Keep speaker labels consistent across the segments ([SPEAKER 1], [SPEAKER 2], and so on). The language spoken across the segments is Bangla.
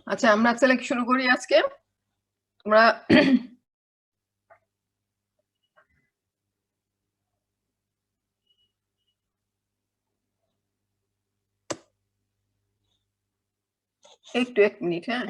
[SPEAKER 1] আচ্ছা আমরা তাহলে শুরু করি আজকে আমরা একটু 1 মিনিট হ্যাঁ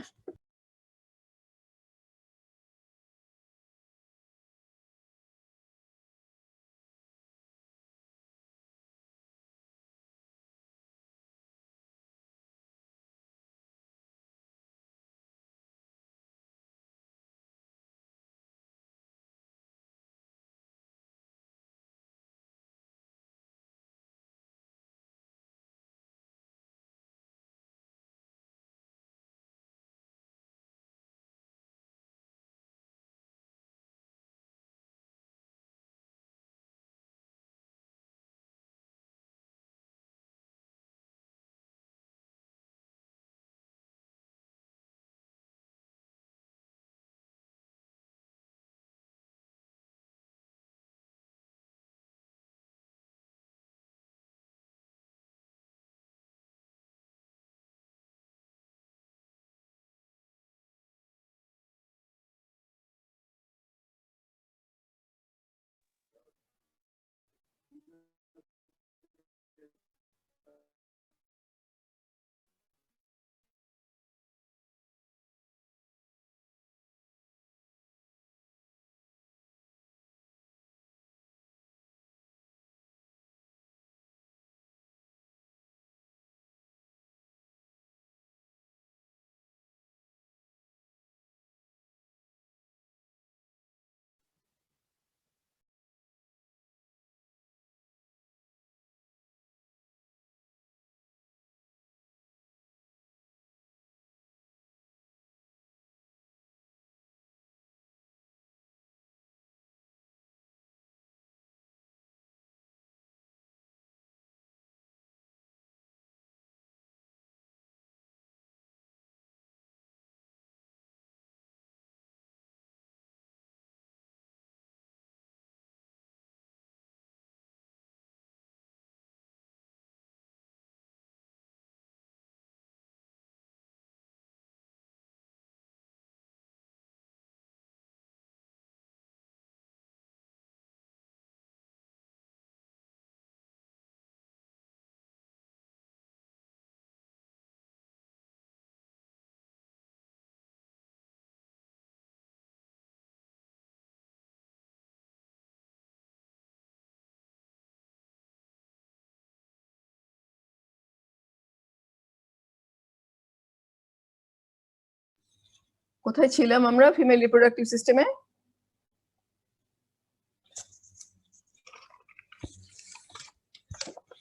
[SPEAKER 1] কোথায় ছিলাম আমরা ফিমেল রিপ্রোডাক্টিভ সিস্টেমে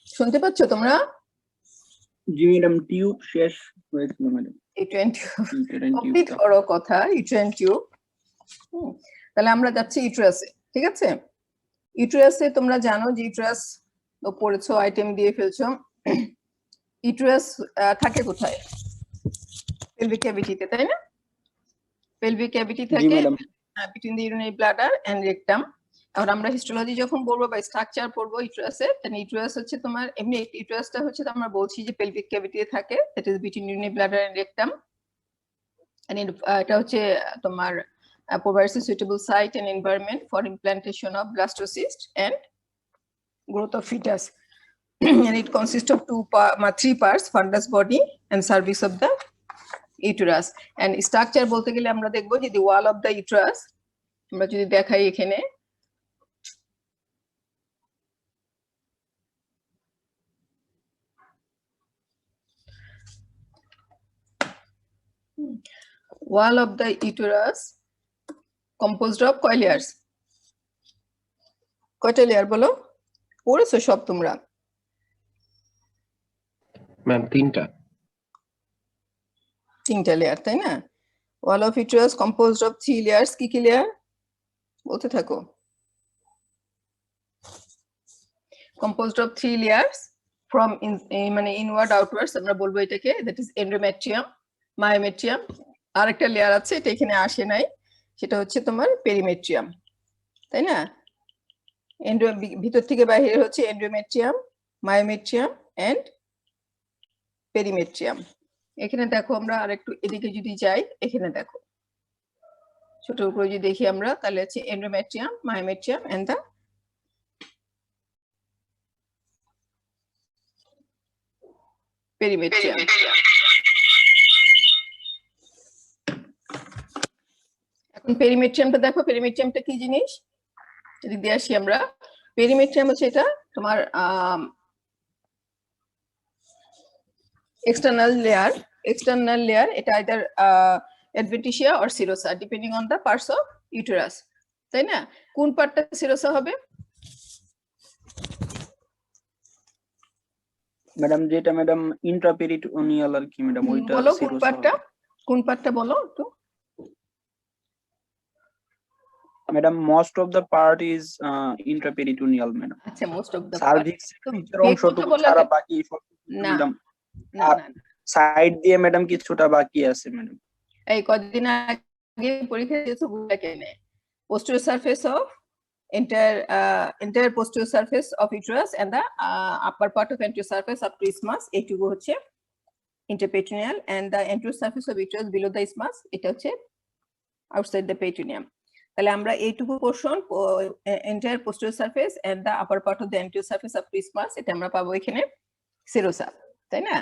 [SPEAKER 1] শুনতে পাচ্ছ তোমরা
[SPEAKER 2] জি ম্যাডাম টিউব শেষ হয়েছিল ম্যাডাম
[SPEAKER 1] কমপ্লিট করো কথা ইউট্রাইন টিউব তাহলে আমরা যাচ্ছি ইউট্রাসে ঠিক আছে ইউট্রাসে তোমরা জানো যে ইউট্রাস তো পড়েছো আইটেম দিয়ে ফেলছো ইউট্রাস থাকে কোথায় পেলভিক ক্যাভিটিতে তাই না পেলভিক ক্যাভিটি থাকে between the urinary bladder and rectum আর আমরা হিস্টোলজি যখন বলবো বা স্ট্রাকচার পড়বো ইউট্রাসে তাহলে ইউট্রাস হচ্ছে তোমার এমনি ইউট্রাসটা হচ্ছে আমরা বলছি যে পেলভিক ক্যাভিটিতে থাকে that is between urinary bladder and rectum and এটা হচ্ছে তোমার provides a suitable site and environment for implantation of blastocyst and growth of fetus and it consists of three parts fundus body and cervix of the uterus and structure বলতে গেলে আমরা দেখব যে the wall of the uterus আমরা যদি দেখাই এখানে wall of the uterus composed of কয় layers কয়টা লেয়ার বলো পড়েছো সব তোমরা
[SPEAKER 3] ম্যাম
[SPEAKER 1] তিনটা লেয়ার তাই না wall of uterus composed of 3 layers কি লেয়ার বলতে থাকো composed of 3 layers from মানে inward outwards আমরা বলবো এটাকে that is endometrium myometrium আরেকটা লেয়ার আছে এটা এখানে আসে নাই সেটা হচ্ছে তোমার পেরিমেট্রিয়াম তাই না ভিতর থেকে বাইরে হচ্ছে এন্ডোমেট্রিয়াম মায়োমেট্রিয়াম এন্ড পেরিমেট্রিয়াম এখানে দেখো আমরা আরেকটু এদিকে যদি যাই, এখানে দেখো ছোট উপরে যদি দেখি আমরা, তাহলে হচ্ছে endometrium, myometrium and the perimetrium. এখন পেরিমেট্রিয়ামটা দেখো, পেরিমেট্রিয়ামটা কি জিনিস যদি দিয়ে আসি আমরা। পেরিমেট্রিয়াম হচ্ছে এটা তোমার external layer, এটা either adventitia or serosa depending on the parts of uterus, তাই না? কোন পার্টটা serosa হবে
[SPEAKER 2] ম্যাডাম? যেটা ম্যাডাম ইন্ট্রাপেরিটোনিয়াল আর কি ম্যাডাম, ওইটা
[SPEAKER 1] বলো কোন
[SPEAKER 2] সেরোসা
[SPEAKER 1] পার্টটা,
[SPEAKER 2] হবে।
[SPEAKER 1] কোন পার্টটা বলো একটু।
[SPEAKER 2] Madam most of the part is intraperitoneal madam.
[SPEAKER 1] আচ্ছা, most of the part.
[SPEAKER 2] Cervix নিচের অংশটুকু ছাড়া বাকি
[SPEAKER 1] না
[SPEAKER 2] ম্যাডাম,
[SPEAKER 1] না
[SPEAKER 2] আর
[SPEAKER 1] না,
[SPEAKER 2] সাইড দিয়ে ম্যাডাম কিছুটা বাকি আছে ম্যাডাম।
[SPEAKER 1] এই কদিন আগে পরীক্ষা দিয়েছো বুঝলা কেনে? posterior surface of entire posterior surface of uterus and the upper part of anterior surface up to isthmus, এইটুকু হচ্ছে interperitoneal, and the anterior surface of uterus below the isthmus এটা হচ্ছে outside the peritoneum। তাহলে আমরা এইটুকু portion entire posterior surface and the upper part of the anterior surface up to isthmus, এটা আমরা পাবো এখানে serosa, তাই না?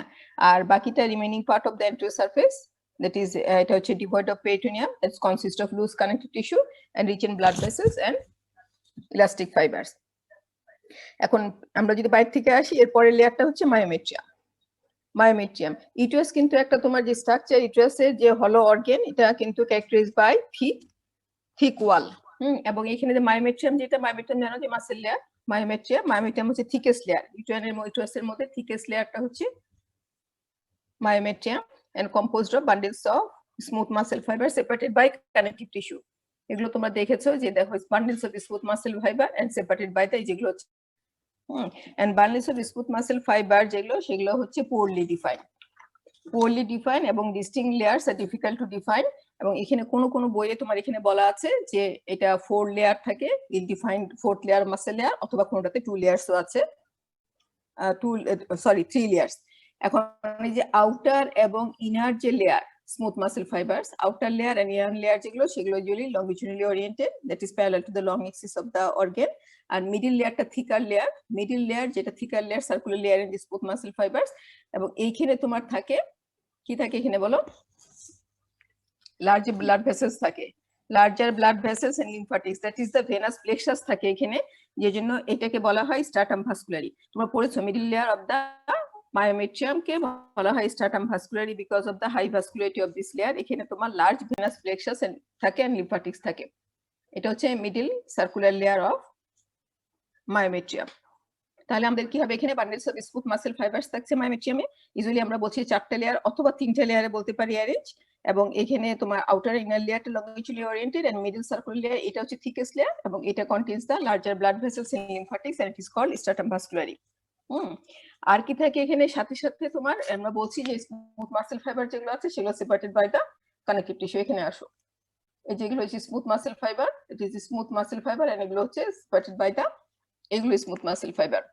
[SPEAKER 1] আর বাকিটা remaining part of the anterior surface, that is এটা হচ্ছে devoid of peritoneum, that consists of loose connective tissue and rich in blood vessels and elastic fibers। এখন আমরা যদি বাইরে থেকে আসি, এর পরের লেয়ারটা হচ্ছে মায়োমেট্রিয়াম। মায়োমেট্রিয়াম ইউটেরাস কিন্তু একটা তোমার যে স্ট্রাকচার, ইউটেরাসের যে হলো অর্গান, এটা কিন্তু ক্যারেক্টারাইজ বাই থিক ওয়াল। এবং এখানে যে মায়োমেট্রিয়াম, যেটা মায়োমেট্রিয়াম জানো যে মাসেল লেয়ার, মায়োমেট্রিয়াম হচ্ছে থিকেস্ট লেয়ার। ইউটেরাসের মধ্যে থিকেস্ট লেয়ারটা হচ্ছে myometrium and composed of bundles of smooth muscle fibers separated by connective tissue। এগুলো তোমরা দেখেছো যে দেখো bundles of smooth muscle fiber and separated by the যেগুলো হচ্ছে and bundles of smooth muscle fiber যেগুলো, সেগুলো হচ্ছে poorly defined এবং distinct layers are difficult to define। এবং এখানে কোন বইয়ে তোমার এখানে বলা আছে যে এটা 4 লেয়ার থাকে, defined 4th layer muscle layer, অথবা কোনটাতে 2 লেয়ারসও আছে, 3 লেয়ার্স। এখন এই যে আউটার এবং ইনার যে layer smooth muscle fibres, outer layer and inner layer যেগুলো, সেগুলো usually longitudinally oriented, that is parallel to the long axis of the organ. আর মিডল লেয়ারটা থিকার লেয়ার, যেটা thicker layer, circular layer in the smooth muscle fibres. এবং এইখানে তোমার থাকে কি থাকে এখানে বলো, লার্জ ব্লাড ভেসেলস থাকে, larger blood vessels and lymphatics, that is the venous plexus থাকে এখানে, যে জন্য এটাকে বলা হয় স্ট্রাটাম ভাস্কুলারি। তোমরা পড়েছো middle layer of the myometrium কে বলা হয় stratum vasculare because of the high vascularity of this layer. এখানে তোমার লার্জ ভেনাস প্লেক্সাস থাকে এন্ড লিম্ফাটিক্স থাকে। এটা হচ্ছে middle circular layer of myometrium. তাহলে আমাদের কি হবে, এখানে bundles of smooth muscle fibres থাকছে মায়োমেট্রিয়ামে। ইউজুয়ালি আমরা বলছি 4টে লেয়ার অথবা 3টে লেয়ারে বলতে পারি অ্যারেঞ্জ। এবং এখানে তোমার আউটার ইনার লেয়ারটা longitudinally oriented and middle circular layer এটা হচ্ছে থিকেস্ট লেয়ার, এবং এটা contains the larger blood vessels and lymphatics and it is called stratum vasculare. আর কি থাকে এখানে, সাথে সাথে তোমার আমরা বলছি যে স্মুথ মাসেল ফাইবার যেগুলো আছে সেগুলো separated by the connective tissue. এখানে আসো, এই যেগুলো হচ্ছে smooth muscle fibre, it is smooth muscle fibre and এগুলো হচ্ছে সেপারেটেড বাই দ্য, এগুলো স্মুথ মাসেল ফাইবার,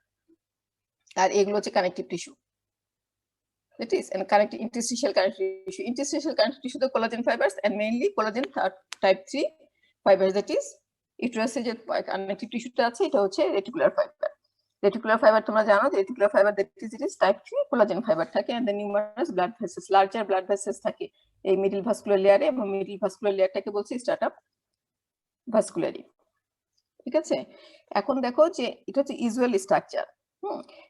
[SPEAKER 1] আর এগুলো হচ্ছে connective tissue. That is and connective interstitial connective tissue. Interstitial connective tissue the collagen fibers and mainly collagen type 3 fibers, that is uterus যে connective tissue টা আছে এটা হচ্ছে reticular fiber। Reticular fiber তোমরা জানো যে reticular fiber that is it is type 3 collagen fiber থাকে, and the numerous blood vessels, larger blood vessels থাকে এই middle vascular layer এ, এবং middle vascular layer টাকে বলছি stratum vasculari। ঠিক আছে, এখন দেখো যে এটা হচ্ছে ইউজুয়াল স্ট্রাকচার।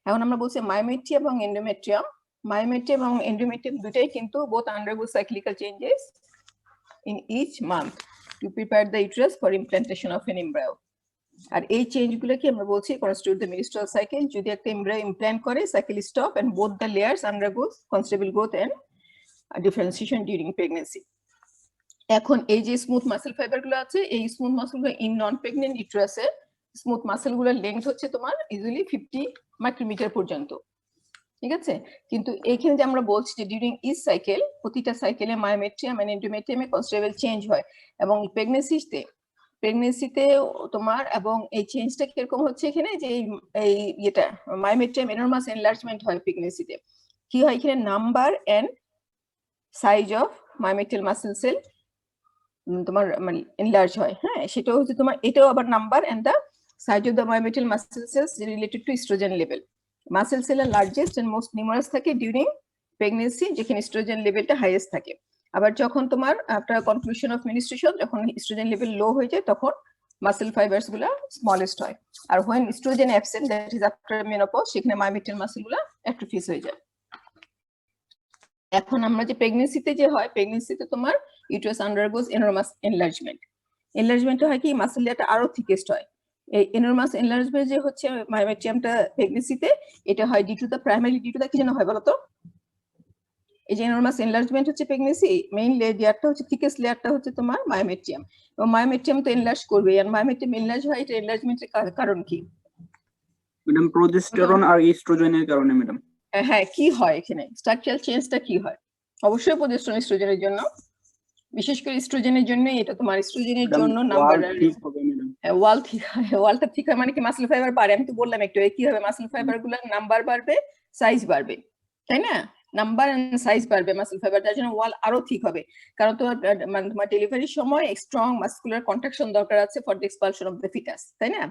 [SPEAKER 1] এখন আমরা বলছি মায়োমেট্রিয়াম এবং এন্ডোমেট্রিয়াম। Myometrium এবং endometrium দুটাই কিন্তু both undergo cyclical changes in each month to prepare the uterus for implantation of an embryo। আর এই চেঞ্জ গুলোকে আমরা বলছি constitute the menstrual cycle। যদি একটা embryo implant করে, cycle stop and both the layers undergo considerable growth and differentiation during pregnancy। এখন এই যে স্মুথ মাসেল ফাইবার গুলো আছে, এই স্মুথ মাসেল গুলো ইন নন প্রেগনেন্ট ইউটেরাসে স্মুথ মাসেল গুলোর লেন্থ হচ্ছে তোমার ইউজুয়ালি 50 মাইক্রোমিটার পর্যন্ত। ঠিক আছে, কিন্তু এইখানে যে আমরা বলছি যে ডিউরিং ইচ সাইকেল, প্রতিটা সাইকেলে মায়োমেট্রিয়াম এন্ড এন্ডোমেট্রিয়ামে কনস্টেবল চেঞ্জ হয়। এবং প্রেগনেন্সিতে তোমার, এবং এই চেঞ্জটা কিরকম হচ্ছে এখানে যে এই এটা মায়োমেট্রিয়াম এনরমাস এনলার্জমেন্ট হয় প্রেগনেন্সিতে। কি হয় এখানে, number and size of myometrial muscle cell তোমার মানে এনলার্জ হয়, হ্যাঁ সেটাও হচ্ছে তোমার, এটাও আবার number and the size of the myometrial muscle cells related to oestrogen level. Muscle cell আর লার্জেস্ট এন্ড মোস্ট নিউমারাস থাকে ডিউরিং প্রেগনেন্সি, যেখানে ইস্ট্রোজেন লেভেলটা হাইয়েস্ট থাকে। আবার যখন তোমার আফটার কনক্লুশন অফ মেনস্ট্রুয়েশন যখন ইস্ট্রোজেন লেভেল লো হয়ে যায় তখন মাসেল ফাইবারস গুলা স্মলেস্ট হয়। আর when oestrogen absent that is after menopause, সেখানে মায়োমেট্রিয়াল মাসেল গুলা অ্যাট্রোফিস হয়ে যায়। এখন আমরা যে প্রেগনেন্সিতে যে হয়, প্রেগনেন্সিতে তোমার ইউটারাস আন্ডারগোজ এনরমাস এনলার্জমেন্ট। এনলার্জমেন্ট হয় কি মাসেল লেয়ারটা আরো থিকেস্ট হয়। এই এনরমাস এনলার্জমেন্ট যে হচ্ছে মায়োমেট্রিয়ামটা প্রেগনেন্সিতে, এটা হয় due to the primary due to the কি যেন হয় বলতো, এই যে এনরমাস এনলার্জমেন্ট হচ্ছে প্রেগনেন্সি মেইন লেয়ারটা হচ্ছে থিকেস্ট লেয়ারটা হচ্ছে তোমার মায়োমেট্রিয়াম, এবং মায়োমেট্রিয়াম তো এনলার্জ করবে। আর মায়োমেট্রিয়াম এনলার্জ হয়, এটা এনলার্জমেন্টের কারণ কি
[SPEAKER 2] ম্যাডাম? প্রোজেস্টেরন আর ইস্ট্রোজেনের কারণে ম্যাডাম।
[SPEAKER 1] হ্যাঁ কি হয় এখানে স্ট্রাকচারাল চেঞ্জটা কি হয়? অবশ্যই প্রোজেস্টেরন ইস্ট্রোজেনের জন্য, বিশেষ করে ইস্ট্রোজেনের জন্য। এটা তোমার ইস্ট্রোজেনের জন্য নাম্বার
[SPEAKER 2] ঠিক হবে ম্যাডাম।
[SPEAKER 1] ওয়াল ঠিক হয়, ওয়ালটা ঠিক হয় মানে কি মাসেল ফাইবার বাড়ে। আমি তো বললাম একটু কি হবে, মাসেল ফাইবার গুলোর নাম্বার বাড়বে, সাইজ বাড়বে, তাই না? নাম্বার এন্ড সাইজ বাড়বে মাসেল ফাইবার, যার জন্য ওয়াল আরো ঠিক হবে। কারণ তোমার মানে তোমার ডেলিভারির সময় স্ট্রং মাসকুলার কন্ট্রাকশন দরকার আছে for the expulsion of the foetus, তাই না?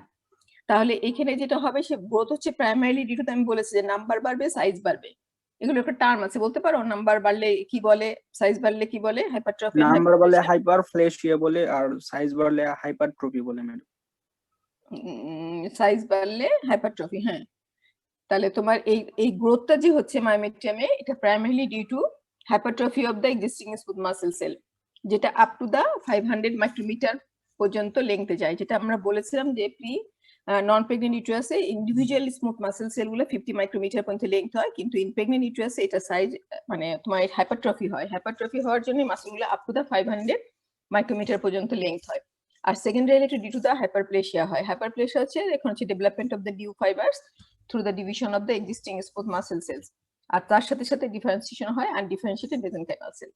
[SPEAKER 1] তাহলে এখানে যেটা হবে সে গ্রোথ হচ্ছে প্রাইমারিলি ডিউ টু, আমি বলেছি যে নাম্বার বাড়বে সাইজ বাড়বে, এগুলো একটা টার্ম আছে বলতে পারো? নাম্বার বাড়লে কি বলে, সাইজ বাড়লে কি বলে? হাইপারট্রফি।
[SPEAKER 2] নাম্বার বাড়লে হাইপারপ্লেসিয়া বলে, আর সাইজ বাড়লে হাইপারট্রফি বলে ম্যাডাম।
[SPEAKER 1] সাইজ বাড়লে হাইপারট্রফি, হ্যাঁ। তাহলে তোমার এই গ্রোথটা যে হচ্ছে মায়োমেট্রিয়ামে, এটা primarily due to hypertrophy of the existing smooth muscle cell, যেটা আপ টু দা 500 মাইক্রোমিটার পর্যন্ত লেংথে যায়। যেটা আমরা বলেছিলাম যে প্রি নন প্রেগনেন্ট ইউটারাসে ইন্ডিভিজুয়াল স্মুথ মাসেল সেলগুলো 50 মাইক্রোমিটার পর্যন্ত লেংথ হয়, কিন্তু ইন প্রেগনেন্ট ইউটারাসে এটা সাইজ মানে তোমার হাইপারট্রফি হয়। হাইপারট্রফি হওয়ার জন্য মাসেলগুলো আপ টু দা 500 মাইক্রোমিটার পর্যন্ত লেংথ হয়। আর secondary due to the hyperplasia হয়। হাইপারপ্লেসিয়া হচ্ছে এখন হচ্ছে development of the due fibres through the division of the existing smooth muscle cells, আর তার সাথে সাথে ডিফারেন্সিয়েশন হয় আনডিফারেন্সিয়েটেড মেসেনকাইমাল সেল।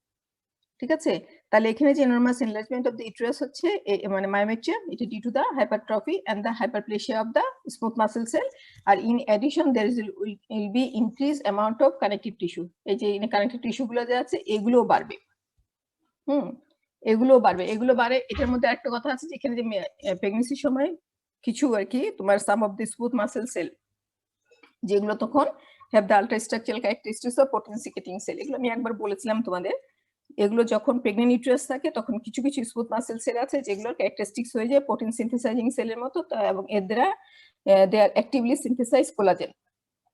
[SPEAKER 1] ঠিক আছে? তাহলে এখানে যে enormous enlargement of the uterus হচ্ছে মানে মায়োমেট্রিয়াম, এটা due to the hypertrophy and the hyperplasia of the smooth muscle cell. আর in addition there will be increase amount of connective tissue. এই যে কানেক্টিভ টিস্যু গুলো যে আছে এগুলোও বাড়বে, এগুলো বাড়বে, এগুলো বাড়ে। এটার মধ্যে একটা কথা আছে যে এখানে যে প্রেগন্যান্সির সময় কিছু আর কি তোমার some of the smooth muscle cell যেগুলো তখন have the ultra structural characteristics of পোটেনসিকেটিং সেল, এগুলো আমি একবার বলেছিলাম তোমাদের। এগুলো যখন প্রেগনেন্ট ইউটারাস থাকে তখন কিছু কিছু স্মুথ মাসেল সেল আছে যেগুলোর ক্যারেক্টারিস্টিক্স হয়ে যায় প্রোটিন সিনথেসাইজিং সেলের মতো, এবং এর দ্বারা they are actively synthesise collagen.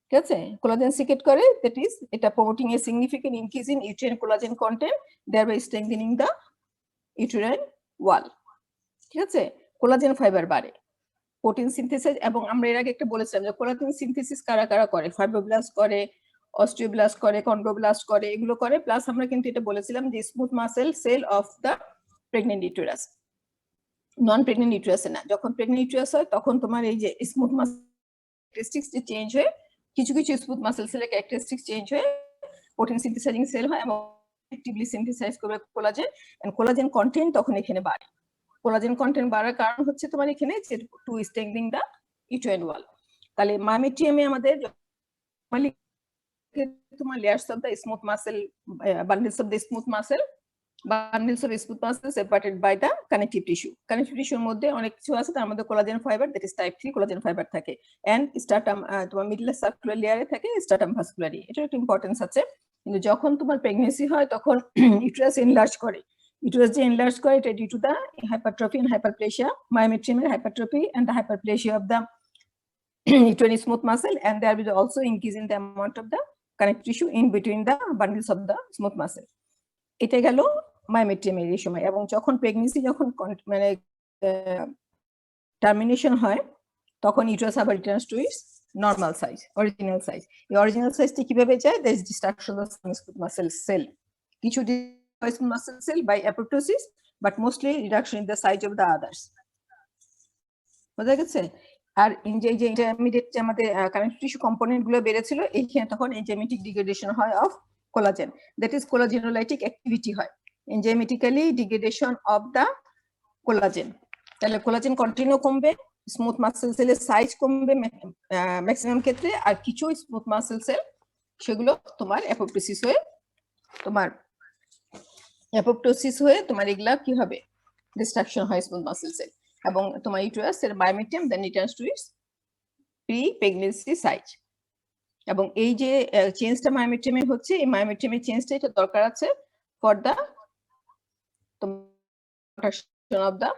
[SPEAKER 1] ঠিক আছে? কোলাজেন সিক্রেট করে, দ্যাট ইজ এটা promoting a significant increase in uterine collagen content, thereby strengthening the uterine wall. ঠিক আছে? কোলাজেন ফাইবার বাড়ে, প্রোটিন সিনথেসিস। এবং আমরা এর আগে একটা বলেছিলাম যে কোলাজেন সিনথেসিস কারা কারা করে, ফাইব্রোব্লাস্ট করে, অস্টিওব্লাস্ট করে, কন্ড্রোব্লাস্ট করে, এগুলো করে। প্লাস আমরা কিন্তু এটা বলেছিলাম যে smooth muscle cell of the pregnant uterus, non pregnant ইউটেরাসে না। যখন প্রেগনেন্ট ইউটেরাস হয় তখন তোমার এই যে স্মুথ মাসেল ক্যারেক্টারিস্টিক্স যে চেঞ্জ হয়ে, কিছু কিছু স্মুথ মাসেল সেলের ক্যারেক্টারিস্টিক্স চেঞ্জ হয়ে প্রোটিন সিনথেসাইজিং সেল হয় এবং অ্যাক্টিভলি সিনথেসাইজ করবে কোলাজেন, এন্ড কোলাজেন কন্টেন্ট তখন এখানে বাড়ে। কোলাজেন কন্টেন্ট বাড়ার কারণ হচ্ছে তোমার এখানে যে to strengthening the uterine wall. তাহলে মায়োমেট্রিয়ামে আমাদের তোমার layers of the smooth muscle, bundles of the smooth muscle, bundles of smooth muscle separated by the connective tissue. Connective টিস্যুর মধ্যে অনেক কিছু আছে, তার মধ্যে collagen fibre, that is type 3 collagen fibre থাকে, এন্ড স্ট্রাটাম তোমার মিডল সার্কুলার লেয়ারে থাকে স্ট্রাটাম ভাস্কুলারি। এটার একটা ইম্পর্টেন্স আছে। কিন্তু যখন তোমার প্রেগন্যান্সি হয় তখন ইউটেরাস এনলার্জ করে, uterus যে enlarge করে এটা due to the hypertrophy and hyperplasia, myometrium hypertrophy and the hyperplasia of the uterine smooth muscle, and there will also increase in the amount of the connective tissue in between the bundles of the smooth muscle. এটা গেল myometrium এর সময়। এবং যখন প্রেগন্যান্সি যখন মানে টার্মিনেশন হয় তখন ইউটারাস আবার Returns to it's normal size, original size. এই অরিজিনাল সাইজটি কিভাবে যায়? there is destruction of the smooth muscle cell, কিছু muscle cell by apoptosis, but mostly reduction in the size of the others. বোঝা গেছে? আর যে ইন্টারমিডিয়েট যে আমাদের কানেক্টিভ টিস্যু কম্পোনেন্ট গুলো বেড়েছিল, এইখানে তখন এনজাইমেটিক ডিগ্রেডেশন হয় of collagen, that is collagenolytic activity হয়, enzymatically degradation of the collagen. তাহলে কোলাজেন কন্টিনিউ কমবে, স্মুথ মাসেল সেলের সাইজ কমবে ম্যাক্সিমাম ক্ষেত্রে, আর কিছু স্মুথ মাসেল সেল সেগুলো তোমার অ্যাপোপ্টোসিস হয়ে তোমার অ্যাপোপ্টোসিস হয়ে তোমার এগুলা কি হবে, ডিস্ট্রাকশন হয় স্মুথ মাসেলসে, এবং তোমার ইউটেরাস এর myometrium then returns to its pre pregnancy size. এবং এই যে চেঞ্জটা মায়োমেটিয়ামে হচ্ছে, এই মায়োমেটিয়ামের চেঞ্জটা এটা দরকার আছে for the of the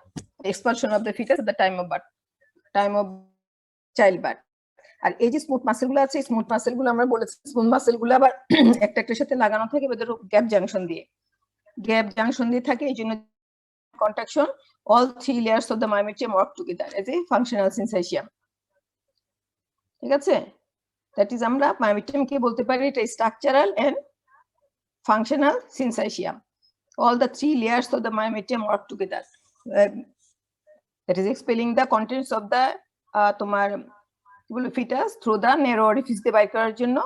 [SPEAKER 1] expulsion of the fetus at the time of child birth. আর এই যে স্মুথ মাসেল গুলো আছে, স্মুথ মাসেল গুলো আমরা বলেছি স্মুথ মাসেল গুলো আবার একটা একটার সাথে লাগানো থাকে ওদের গ্যাপ জাংশন দিয়ে থাকে, এই জন্য contraction all three layers of the myometrium work together as a functional syncytium। ঠিক আছে, দ্যাট ইজ আমরা myometrium কে বলতে পারি এটা structural and functional syncytium। all the three layers of the myometrium work together, that is expelling the contents of the তোমার fetus through the narrow orifice দিয়ে বাইর করার জন্য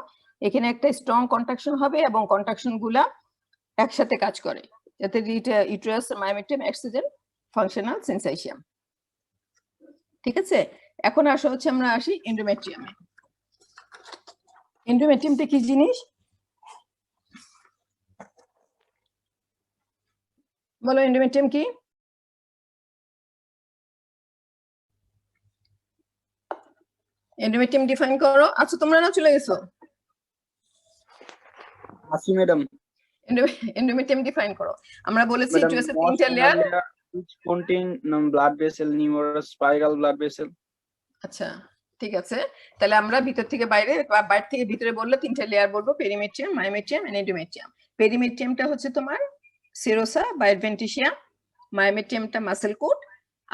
[SPEAKER 1] এখানে একটা স্ট্রং কন্ট্রাকশন হবে এবং কন্ট্রাকশন গুলা একসাথে কাজ করে, যাতে ইউটেরাস মায়োমেটিয়াম অ্যাক্টস এজ ফাংশনাল সিনসাইটিয়াম। ঠিক আছে, এখন আসা হচ্ছে আমরা আসি এন্ডোমেট্রিয়ামে। এন্ডোমেট্রিয়ামটা কি জিনিস বলো, এন্ডোমেট্রিয়াম কি? এন্ডোমেট্রিয়াম ডিফাইন করো। আচ্ছা তোমরা না চলে গেছো?
[SPEAKER 2] আসি ম্যাডাম।
[SPEAKER 1] এন্ডোমেট্রিয়াম ডিফাইন করো। আমরা বলেছি ইউটেরাসে তিনটা layer
[SPEAKER 2] which contain blood vessel, numerous spiral blood vessel।
[SPEAKER 1] আচ্ছা ঠিক আছে, তাহলে আমরা ভিতর থেকে বাইরে বা বাইরে থেকে ভিতরে বললে তিনটা লেয়ার বলবো, পেরিমেট্রিয়াম, মায়োমেট্রিয়াম এন্ড এন্ডোমেট্রিয়াম। পেরিমেট্রিয়ামটা হচ্ছে তোমার সেরোসা বা অ্যাডভেন্টিসিয়া, মায়োমেট্রিয়ামটা মাসেল কোট,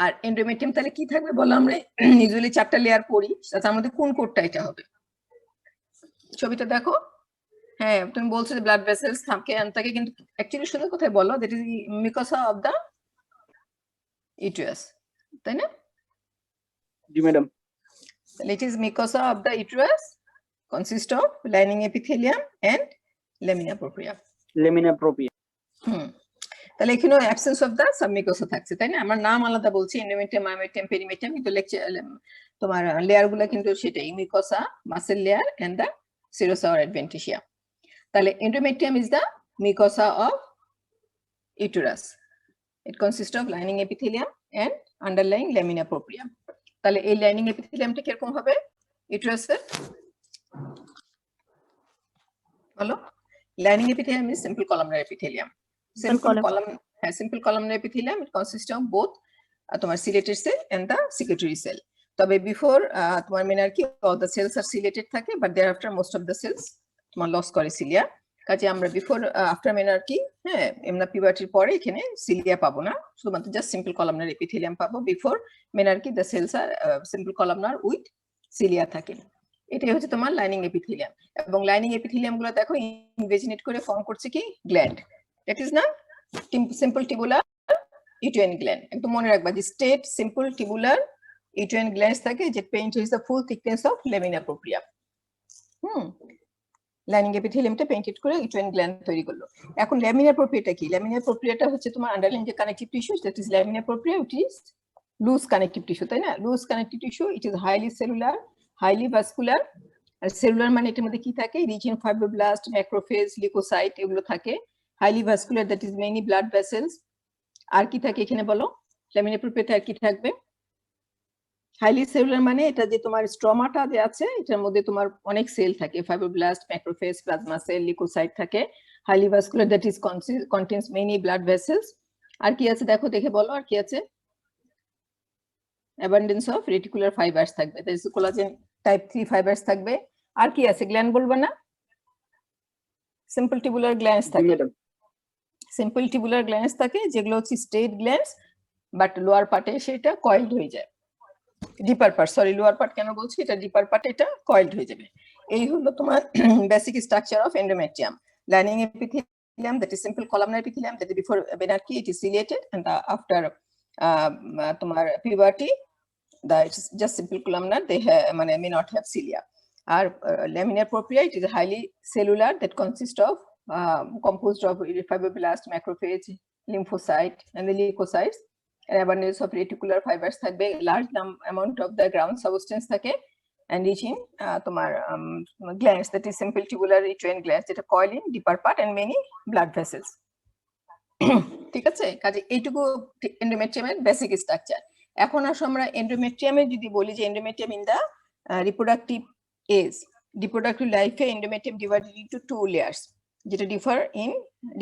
[SPEAKER 1] আর এন্ডোমেট্রিয়াম তাহলে কি থাকবে বলো? আমরা ইউজুয়ালি চারটা লেয়ার পড়ি, তার মধ্যে কোন কোটটা এটা হবে? ছবিটা দেখো। হ্যাঁ তুমি বলছো যে ব্লাড ভেসেলস থাকে, কিন্তু অ্যাকচুয়ালি শুধু কোথায় বলো, that is mucosa of the uterus, তাই না?
[SPEAKER 2] জি madam.
[SPEAKER 1] It is mucosa of the uterus, consists of lining epithelium and lamina propria।
[SPEAKER 2] lamina propria।
[SPEAKER 1] তাহলে এখানে অ্যাবসেন্স অফ দা সাবমিকোসা থাকছে, তাই না? আমার নাম আলাদা বলছি, এন্ডোমেট্রিয়াম, মায়োমেট্রিয়াম, পেরিমেট্রিয়াম, কিন্তু তোমার লেয়ার গুলা কিন্তু সেটাই, mucosa, muscle layer and the serosa or adventitia. তাহলে endometrium is the mucosa of uterus, it consist of lining epithelium and underlying lamina propria. তাহলে এই লাইনিং এপিথেলিয়ামটা কিরকম হবে ইউটেরাসের বলো? Lining epithelium is simple columnar epithelium. Simple columnar epithelium it consist of both তোমার ciliated cell and the secretory cell. তবে বিফোর তোমার menarche all the cells are ciliated থাকে, but thereafter most of the sales তোমার লস করে সিলিয়া। কাজে আমরা বিফোর আফটার মেনার্কি, হ্যাঁ এমনা পিউবার্টির পরে এখানে সিলিয়া পাবো না, শুধুমাত্র জাস্ট সিম্পল কলামনার এপিথেলিয়াম পাবো। Before menarche the cells are simple columnar with cilia থাকে। এটাই হচ্ছে তোমার লাইনিং এপিথেলিয়াম। এবং লাইনিং এপিথেলিয়াম গুলো দেখো ইনভেজিনেট করে ফর্ম করছে কি গ্ল্যান্ড, দ্যাট ইজ না সিম্পল টিবুলার ইউটেরাইন গ্ল্যান্ড। একদম মনে রাখবা যে straight simple tubular uterine glands থাকে, যে পেইন্ট is the full thickness of lamina propria. Lining এপিথেলিয়ামটা পেইন্টেড করে ইউটেরাইন গ্ল্যান্ড তৈরি করলো। এখন ল্যামিনা প্রোপ্রিয়াটা কি? ল্যামিনা প্রোপ্রিয়াটা হচ্ছে তোমার আন্ডারলাইন যে connective tissue, that is lamina propria, it is loose connective tissue, তাই না? Loose connective tissue, it is highly cellular, highly vascular. আর সেলুলার মানে এটার মধ্যে কি থাকে? Rich in fibroblast, macrophage, leucocyte, এগুলো থাকে। Highly vascular, that is many blood vessels. আর কি থাকে এখানে বলো ল্যামিনা প্রোপ্রিয়াতে? আর কি থাকবে? হাইলি সেলুলার মানে এটা যে তোমার স্ট্রমাটা যে আছে এটার মধ্যে তোমার অনেক সেল থাকে, fibroblast, macrophage, plasma cell, leucocyte থাকে। Highly vascular, that is contains many blood vessels. আর কি আছে দেখো, দেখে বলো আর কি আছে? অ্যাবান্ডেন্স অফ রেটিকুলার ফাইবারস থাকবে, that is collagen type 3 fibres থাকবে। আর কি আছে? গ্ল্যান্ড বলবো না? সিম্পল টিবুলার গ্ল্যান্ডস থাকে, সিম্পল টিবুলার গ্ল্যান্ডস থাকে, যেগুলো হচ্ছে স্টেট গ্ল্যান্ডস, বাট লোয়ার পার্টে সেটা কয়েলড হয়ে যায়। ডিপার পার্ট, সরি লোয়ার পার্ট কেন বলছি, এটা ডিপার পার্ট, এটা কয়েলড হয়ে যাবে। এই হলো তোমার basic structure of endometrium. Lining epithelium, that is simple columnar epithelium, that is before menarche it is ciliated, and after তোমার puberty it's just simple columnar, they may not have cilia. Or laminar propria, it is highly cellular, that consists of composed of fibroblast, macrophage, lymphocyte and the leukocytes, and abundance of reticular fibers থাকবে, large amount of the ground substance থাকে, and reaching তোমার glands, that is simple tubular uterine glands, যেটা coil in deeper part, and many blood vessels. ঠিক আছে, কাজে এইটুকু এন্ডোমেট্রিয়ামের বেসিক স্ট্রাকচার। এখন আসো আমরা এন্ডোমেট্রিয়ামে যদি বলি যে endometrium in the reproductive age, reproductive লাইফে এন্ডোমেট্রিয়াম ডিভাইডেড ইনটু 2 লেয়ার্স, যেটা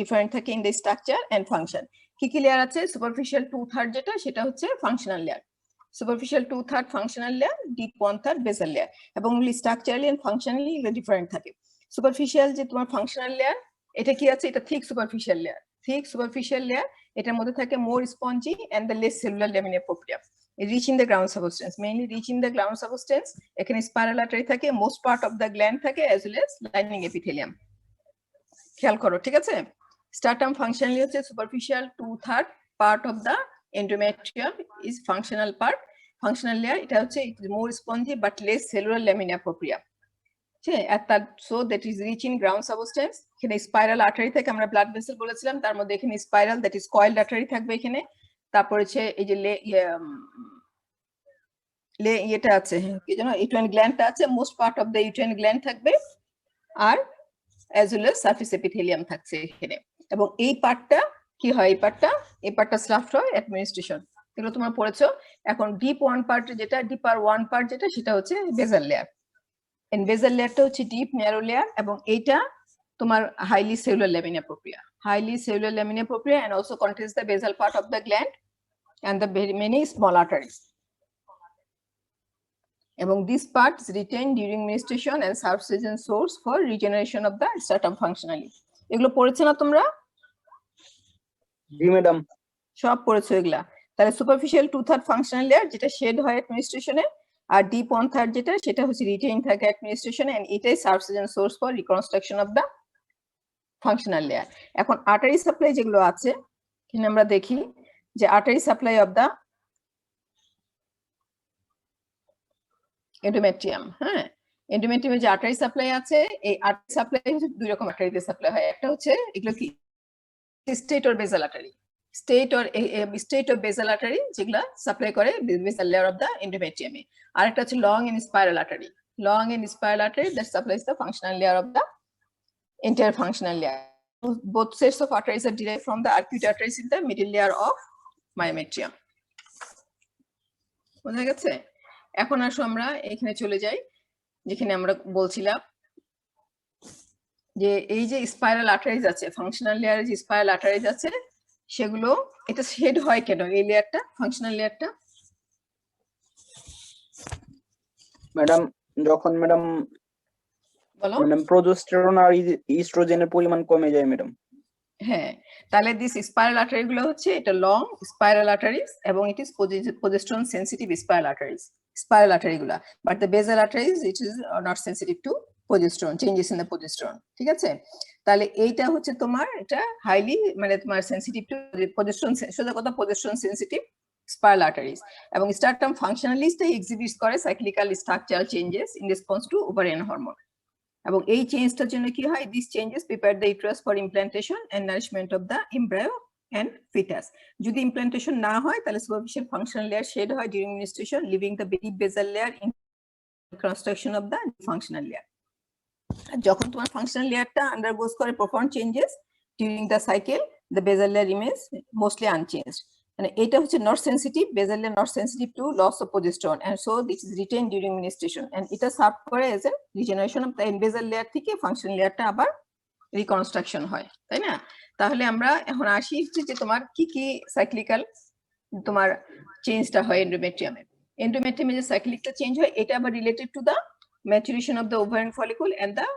[SPEAKER 1] ডিফারেন্ট থাকে in the structure and function. কি কি লেয়ার আছে? সুপারফিশিয়াল 2/3 যেটা, সেটা হচ্ছে functional layer. Superficial 2/3 functional layer, deep 1/3 basal layer, এবং স্ট্রাকচারালি এন্ড ফাংশনালি এগুলো ডিফারেন্ট থাকে। সুপারফিশিয়াল যে তোমার ফাংশনাল লেয়ার, এটা কি আছে? এটা thick superficial layer. Thick superficial layer, এটার মধ্যে থাকে more spongy and the less cellular laminar propria, rich in the ground substance, mainly rich in the ground substance. এখানে স্পাইরাল আর্টারি থাকে, most part of the gland থাকে, as well as lining epithelium. খেয়াল করো, ঠিক আছে? স্টার্টাম ফাংশনালি হচ্ছে superficial 2/3 part of the endometrium is functional part, functional layer. এটা হচ্ছে more spongy but less cellular laminar propria, ঠিক আছে? আর তার so that is rich in ground substance. এখানে স্পাইরাল আর্টারি থেকে আমরা ব্লাড ভেসেল বলেছিলাম, তার মধ্যে এখানে spiral that is coiled artery থাকবে এখানে। তারপর হচ্ছে এই যে এটা আছে, কি জানো, ইউটেরাইন গ্ল্যান্ডটা আছে, most part of the uterine gland থাকবে, আর as well as surface epithelium থাকছে এখানে। এবং এই পার্টটা কি হয়? এই পার্টটা স্লাফট হয় অ্যাডমিনিস্ট্রেশন, এগুলো তোমরা পড়েছো। এখন ডিপ 1 পার্ট যেটা, ডিপার 1 পার্ট যেটা, সেটা হচ্ছে বেসাল লেয়ার। এন্ড বেসাল লেয়ারটা হচ্ছে ডিপ ন্যারো লেয়ার, এবং এইটা তোমার highly cellular laminar propria, highly cellular laminar propria, and also contains the basal part of the gland and the very many small arteries. এবং this part is retained during menstruation and serves as a source for regeneration of the stratum functionally. এগুলো পড়েছো না তোমরা?
[SPEAKER 2] জি ম্যাডাম,
[SPEAKER 1] সব পড়েছো এগুলা। তাহলে সুপারফিশিয়াল 2/3 ফাংশনাল লেয়ার, যেটা শেড হয় অ্যাডমিনিস্ট্রেশনে, আর ডিপ 1/3 যেটা, সেটা হচ্ছে রিটেইন থাকে অ্যাডমিনিস্ট্রেশনে, এন্ড এটাই serves as a source for reconstruction of the functional layer. এখন আর্টারি সাপ্লাই যেগুলো আছে, এখানে আমরা দেখি যে artery supply of the endometrium, হ্যাঁ, এন্ডোমেট্রিয়ামে যে আর্টারি সাপ্লাই আছে, এই আর্টারি সাপ্লাই হচ্ছে 2 রকম আর্টারিতে সাপ্লাই হয়। একটা হচ্ছে এগুলো কি straight or basal artery, straight or basal artery, যেগুলা সাপ্লাই করে বেসাল লেয়ার অফ দ্য এন্ডোমেট্রিয়ামে। আর একটা হচ্ছে long and spiral artery, long and spiral artery that supplies the functional layer of the entire functional layer. Both sets of arteries are derived from the arcuate arteries in the middle layer of myometrium. বোঝা গেছে? এখন আসো আমরা এখানে চলে যাই, যেখানে আমরা বলছিলাম যে এই যে স্পাইরাল আর্টারিজ আছে, ফাংশনাল লেয়ারে যে স্পাইরাল আর্টারিজ আছে, সেগুলো এটা শেড হয় কেন? এই লেয়ারটা, ফাংশনাল লেয়ারটা
[SPEAKER 2] ম্যাডাম যখন ম্যাডাম প্রোজেস্টেরন আর ইস্ট্রোজেনের পরিমাণ কমে যায় ম্যাডাম।
[SPEAKER 1] হ্যাঁ, তাহলে দিস স্পাইরাল আর্টারি গুলো হচ্ছে, এটা লং স্পাইরাল আর্টারিজ, এবং it is progesterone sensitive spiral arteries, spiral artery গুলা। But the basal arteries it is not sensitive to progesterone, changes in the progesterone, ঠিক আছে? তাহলে এইটা হচ্ছে তোমার, এটা হাইলি মানে তোমার সেনসিটিভ টু প্রোজেস্টেরন, সোজা কথা প্রোজেস্টেরন সেনসিটিভ স্পাইরাল আর্টারিজ। এবং স্টার্টাম ফাংশনালিস্ট এক্সিবিটস করে cyclical structural changes in response to ovarian hormone. এবং এই চেঞ্জটার জন্য কি হয়? This changes prepare the uterus for implantation and nourishment of the embryo and foetus. যদি ইমপ্ল্যান্টেশন না হয়, তাহলে সুপারফিশিয়াল ফাংশনাল লেয়ার শেড হয় during menstruation, leaving the deep basal layer in construction of the functional layer. যখন তোমার ফাংশনাল লেয়ারটা আন্ডারগোস করে profound changes during the cycle, the basal layer remains mostly unchanged. মানে এটা হচ্ছে not sensitive, basal layer not sensitive to loss of progesterone, and so this is retain during menstruation, and এটা সার্ভ করে as a regeneration of the basal layer থেকে ফাংশনাল লেয়ারটা আবার রিকনস্ট্রাকশন হয়, তাই না? তাহলে আমরা এখন আসি যে তোমার কি কি সাইক্লিক্যাল তোমার চেঞ্জটা হয় এন্ডোমেট্রিয়ামে। এন্ডোমেট্রিয়ামে যে সাইক্লিকটা চেঞ্জ হয়, এটা আবার related to the maturation of the ovarian follicle and the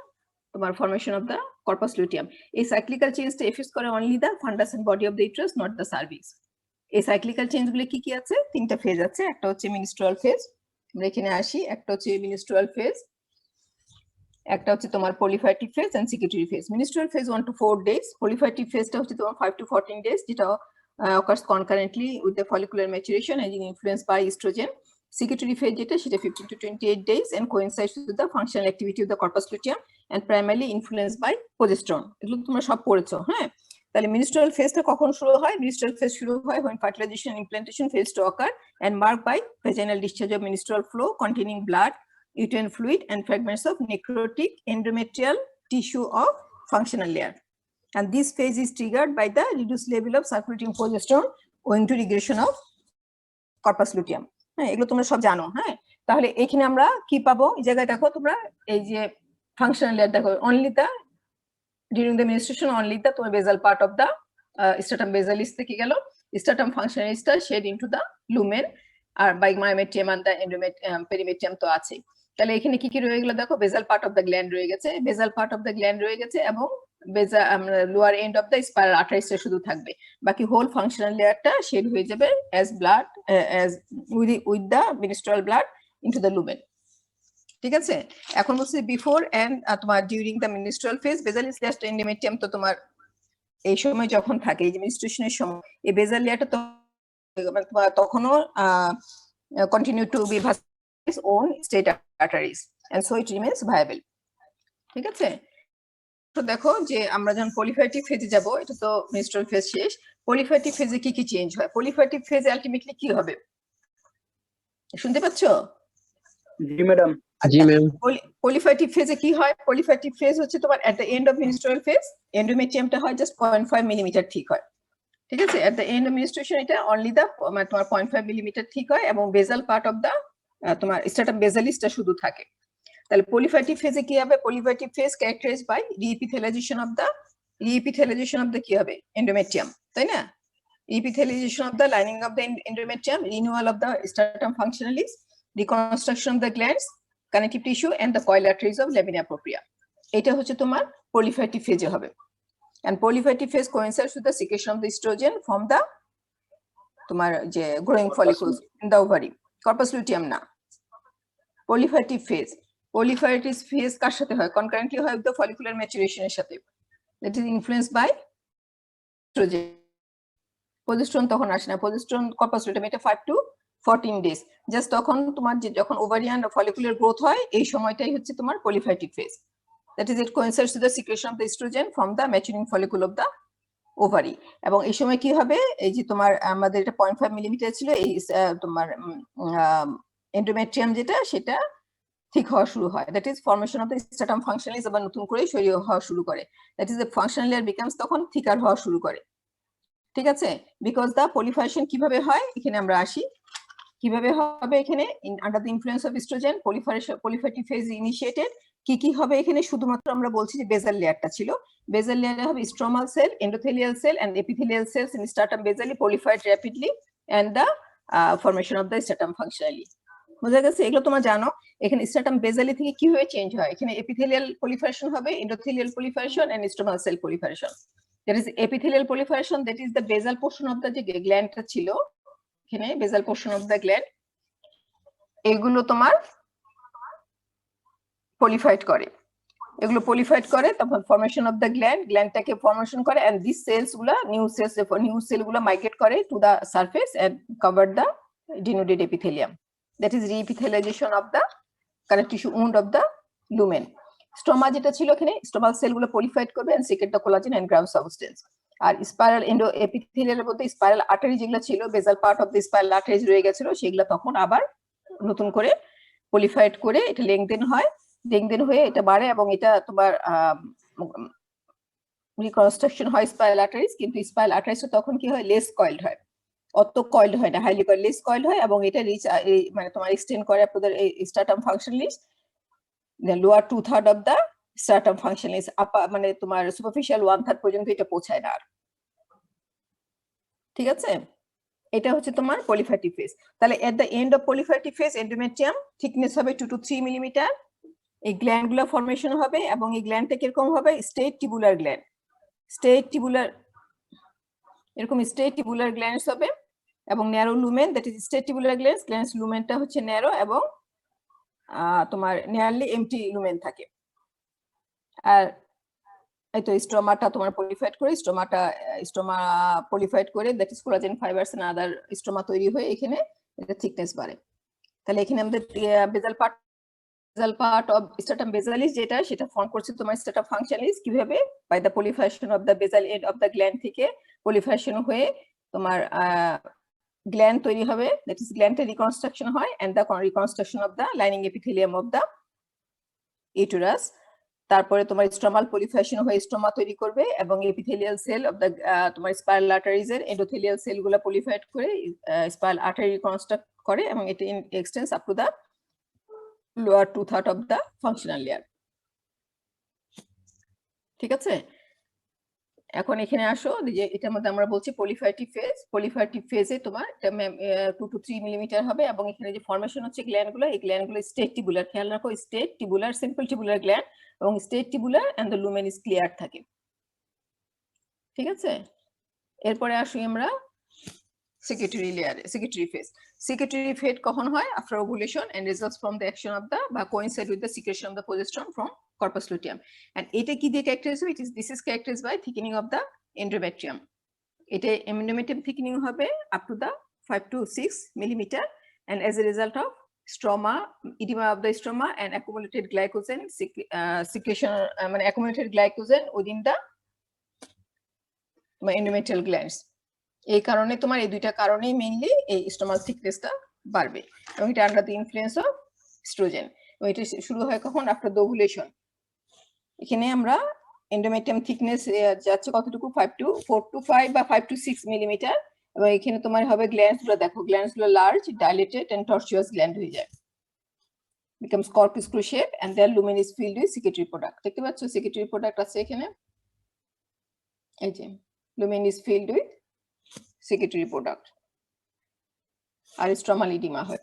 [SPEAKER 1] তোমার formation of the corpus luteum. এই সাইক্লিক্যাল চেঞ্জটা এফেক্ট করে only the fundus and body of the uterus, not the cervix. এই সাইক্লিক্যাল চেঞ্জ গুলো কি কি আছে? 3টা ফেজ আছে। একটা হচ্ছে মিনস্ট্রুয়াল ফেজ, আমরা এখানে আসি। একটা হচ্ছে মিনস্ট্রুয়াল ফেজ, একটা হচ্ছে তোমার proliferative phase and secretory phase. Menstrual phase 1 to 4 days, proliferative ফেজটা হচ্ছে তোমার 5 to 14 days, যেটা occurs concurrently with the follicular maturation and is influenced by estrogen. Secretory phase যেটা, সেটা 15 to 28 days and coincides with the functional activity of the corpus luteum and primarily influenced by progesterone. এগুলো তোমরা সব পড়েছো, হ্যাঁ? তাহলে menstrual phase টা কখন শুরু হয়? menstrual phase শুরু হয় when fertilization and implantation fails to occur and marked by vaginal discharge of menstrual flow containing blood, uterine fluid and fragments of necrotic endometrial tissue of functional layer. and this phase is triggered by the reduced level of circulating progesterone owing to regression of corpus luteum. হ্যাঁ, এগুলো তোমরা সব জানো। হ্যাঁ, তাহলে এখানে আমরা কি পাবো? এই জায়গায় দেখো তোমরা, এই যে ফাংশনাল লেয়ার দেখো, only the during the menstruation only the তোমার basal part of the stratum basalis থেকে গেল, stratum functionalis টা shed into the lumen, R by myometrium and the perimetrium তো আছে। তাহলে এখানে কি কি রয়ে গেল দেখো, basal part of the gland রয়ে গেছে, basal part of the gland রয়ে গেছে, এবং lower end of the spiral arteries শুধু থাকবে, বাকি হোল ফাংশনাল লেয়ারটা শেড হয়ে যাবে as blood as with the menstrual blood into the lumen। ঠিক আছে, এখন বলছি বিফোর এন্ড তোমার during the menstrual phase basal slash endometrium তো তোমার এই সময় যখন থাকে, এই যে menstruationের সময়, এই basal লেয়ারটা তো তোমার তখনও continue to be its own state arteries and so it remains viable। ঠিক আছে, তো দেখো যে আমরা যখন পলিফেটিভ ফেজে যাব, এটা তো menstrual phase শেষ, পলিফেটিভ ফেজে কি কি চেঞ্জ হয়, পলিফেটিভ ফেজে আলটিমেটলি কি হবে শুনতে পাচ্ছো?
[SPEAKER 2] জি ম্যাডাম।
[SPEAKER 3] জি ম্যাম।
[SPEAKER 1] পলিফেটিভ ফেজে কি হয়? পলিফেটিভ ফেজ হচ্ছে তোমার এট the end of menstrual phase এন্ডোমেট্রিয়ামটা হয় জাস্ট 0.5 মিলিমিটার ঠিক হয়। ঠিক আছে, এট দ্য এন্ড অফ menstruation এটা অনলি দ্য মানে তোমার 0.5 মিলিমিটার ঠিক হয়, এবং বেসাল পার্ট অফ দ্য তোমার স্ট্রাটাম বেসালিসটা শুধু থাকে। তাহলে পলিফেটিভ ফেজে কি হবে? Proliferative phase characterized by reepithelialization of the কি হবে? এন্ডোমেট্রিয়াম, তাই না? Reepithelialization of the lining of the endometrium, renewal of the stratum functionalis, reconstruction of the glands, connective tissue and the coil arteries of lamina propria। এটা হচ্ছে তোমার পলিফেটিভ ফেজে হবে। and polyphytic phase coincides with the secretion of the estrogen from the তোমার যে growing follicles in the ovary, corpus luteum না। polyphytic phase কার সাথে হয়? concurrently হয় with the follicular maturation এর সাথে, that is influenced by estrogen। progesterone তখন আসে না, progesterone corpus luteum এটা 5 to 14 days, জাস্ট তখন তোমার যে যখন ওভারিয়ান ফলিকুলার গ্রোথ হয়, এই সময়টাই হচ্ছে তোমার proliferative phase, that is it coincides with the secretion of the oestrogen from the maturing follicle of the ovary. এবং এই সময় কি হবে, এই যে তোমার আমাদের এটা 0.5 মিলিমিটার ছিল, এই তোমার এন্ডোমেট্রিয়াম যেটা, সেটা ঠিক হওয়া শুরু হয়, that is formation of the stratum functionalis, আবার নতুন করে সরিয়ে হওয়া শুরু করে, that is the functional layer becomes তখন থিকার হওয়া শুরু করে। ঠিক আছে, বিকজ দ্য পলিফারেশন কিভাবে হয় এখানে আমরা আসি, কিভাবে হবে এখানে, under the influence of oestrogen proliferative phase initiated. কি কি হবে এখানে? শুধুমাত্র আমরা বলছি যে বেসাল লেয়ারটা ছিল, বেসাল লেয়ারে হবে stromal cell, endothelial cell and epithelial cells in stratum basalis proliferate rapidly and the formation of the stratum functionally। বুঝা গেছে? এগুলো তোমরা জানো। এখানে স্ট্রাটাম বেসালি থেকে কিভাবে চেঞ্জ হয়, এখানে এপিথেলিয়াল proliferation হবে, endothelial proliferation and stromal cell proliferation। that is epithelial proliferation, that is the basal portion of the যে গ্ল্যান্ডটা ছিল, এখানে basal portion of the gland, এগুলো তোমার পলিফাইড করে, তখন ফর্মেশন অফ দ্য গ্ল্যান্ডটাকে ফর্মেশন করে, এন্ড দিস সেলস গুলা নিউ সেল গুলা মাইগ্রেট করে to the surface and cover the denuded epithelium, that is reepithelialization of the connective tissue wound of the lumen. Stroma যেটা ছিল, এখানে স্টোমাল সেল গুলো পলিফাইড করবে and secrete the collagen and ground substance. আর স্পাইরাল এন্ডো এপিথেলিয়ালের মধ্যে স্পাইরাল আর্টারি যেগুলো ছিল, basal part of the spiral arteries রয়ে গেছিল, সেগুলো তখন আবার নতুন করে পলিফাইড করে এটা লেংথেন হয়ে এটা বাড়ে, এবং এটা তোমার রিকনস্ট্রাকশন হয় স্পাইরাল আর্টারিজ। কিন্তু স্পাইরাল আর্টারিজ তখন কি হয়, লেস কয়েলড হয়, অত কয়েলড হয় না, হাইলি কয়েলড, লেস কয়েলড হয়, এবং এটা রিচ মানে তোমার এক্সটেন্ড করে আপনাদের এই স্ট্রাটাম ফাংশনালিস, লোয়ার 2/3 অফ দ্য স্ট্রাটাম ফাংশনালিস, মানে তোমার সুপারফিশিয়াল 1/3 পর্যন্ত এটা পৌঁছায় না আর। ঠিক আছে, এটা হচ্ছে তোমার পলিফেটিভ ফেজ। তাহলে at the end of proliferative phase endometrium thickness হবে 2 to 3 মিলিমিটার, এই গ্ল্যান্ড গুলো ফর্মেশন হবে, এবং এই গ্ল্যান্ডটা কিরকম হবে, স্টেট টিবুলার গ্ল্যান্ড, এরকম স্টেট টিবুলার গ্ল্যান্ডস হবে, এবং narrow lumen, that is straight tubular glands লুমেনটা হচ্ছে ন্যারো, এবং তোমার নিয়ারলি এমটি লুমেন থাকে। আর এই তো স্টোমাটা তোমার পলিফাইড করে, স্টোমা পলিফাইড করে, that is collagen fibres and other stroma তৈরি হয়ে এখানে এটা থিকনেস বাড়ে। তাহলে এখানে আমাদের basal part of stratum basalis যেটা, সেটা ফর্ম করছে তোমার স্ট্রাটাম ফাংশনালিস কিভাবে, by the proliferation of the basal end of the gland থেকে পলিফারেশন হয়ে তোমার গ্ল্যান্ড তৈরি হবে, দ্যাট ইজ গ্ল্যান্ডের রিকনস্ট্রাকশন হয়, and the reconstruction of the lining epithelium of the uterus. তারপরে তোমার স্ট্রমাল পলিফেশন হয়ে স্ট্রমা তৈরি করবে এবং এপিথেলিয়াল সেল অফ দ্য তোমার স্পাইরাল আর্টারিজের এন্ডোথেলিয়াল সেলগুলো পলিফাইড করে স্পাইরাল আর্টারি কনস্ট্রাক্ট করে এবং এটা extends up to the lower 2/3 of the functional layer. ঠিক আছে, এখন এখানে আসো যে এটার মধ্যে আমরা বলছি পলিফাইটিভ ফেজ। পলিফাইটিভ ফেজে তোমার 2 to 3 মিলিমিটার হবে এবং এখানে যে ফর্মেশন হচ্ছে গ্ল্যান্ডগুলো, এই গ্ল্যান্ডগুলো স্টেট টিবুলার, খেয়াল রাখো straight tubular, simple tubular gland এবং straight tubular and the lumen is clear থাকে। ঠিক আছে, এরপরে আসি আমরা secretory layer, secretory phase. Secretory phase কখন হয়? After ovulation and results from the action of the বা coincide with the secretion of the progesterone from corpus luteum. And এটা কি দিয়ে characterized হয়? This is characterized by thickening of the endometrium. এটা endometrium thickening হবে up to the 5 to 6 millimeter and as a result of stroma, edema of the stroma and accumulated glycogen secretion, মানে accumulated glycogen within the endometrial glands. এই কারণে তোমার এই দুইটা কারণেই মেইনলি এই স্টোমাল থিকনেসটা বাড়বে এবং এটা under the influence of oestrogen. এবং এটা শুরু হয় কখন? After the ovulation. এখানে আমরা এন্ডোমেট্রিয়াম থিকনেস যাচ্ছে কতটুকু? 4 to 5 বা 5 to 6 মিলিমিটার এবং এখানে তোমার হবে গ্ল্যান্ডসগুলো, দেখো গ্ল্যান্ডসগুলো লার্জ, ডাইলেটেড এন্ড টর্চুয়াস গ্ল্যান্ড হয়ে যায়, becomes corpuscular shape and their lumen is filled with secretory product. দেখতে পাচ্ছ secretory product আছে এখানে, এই যে lumen is filled with secretory product আর স্ট্রমাল ইডিমা হয়।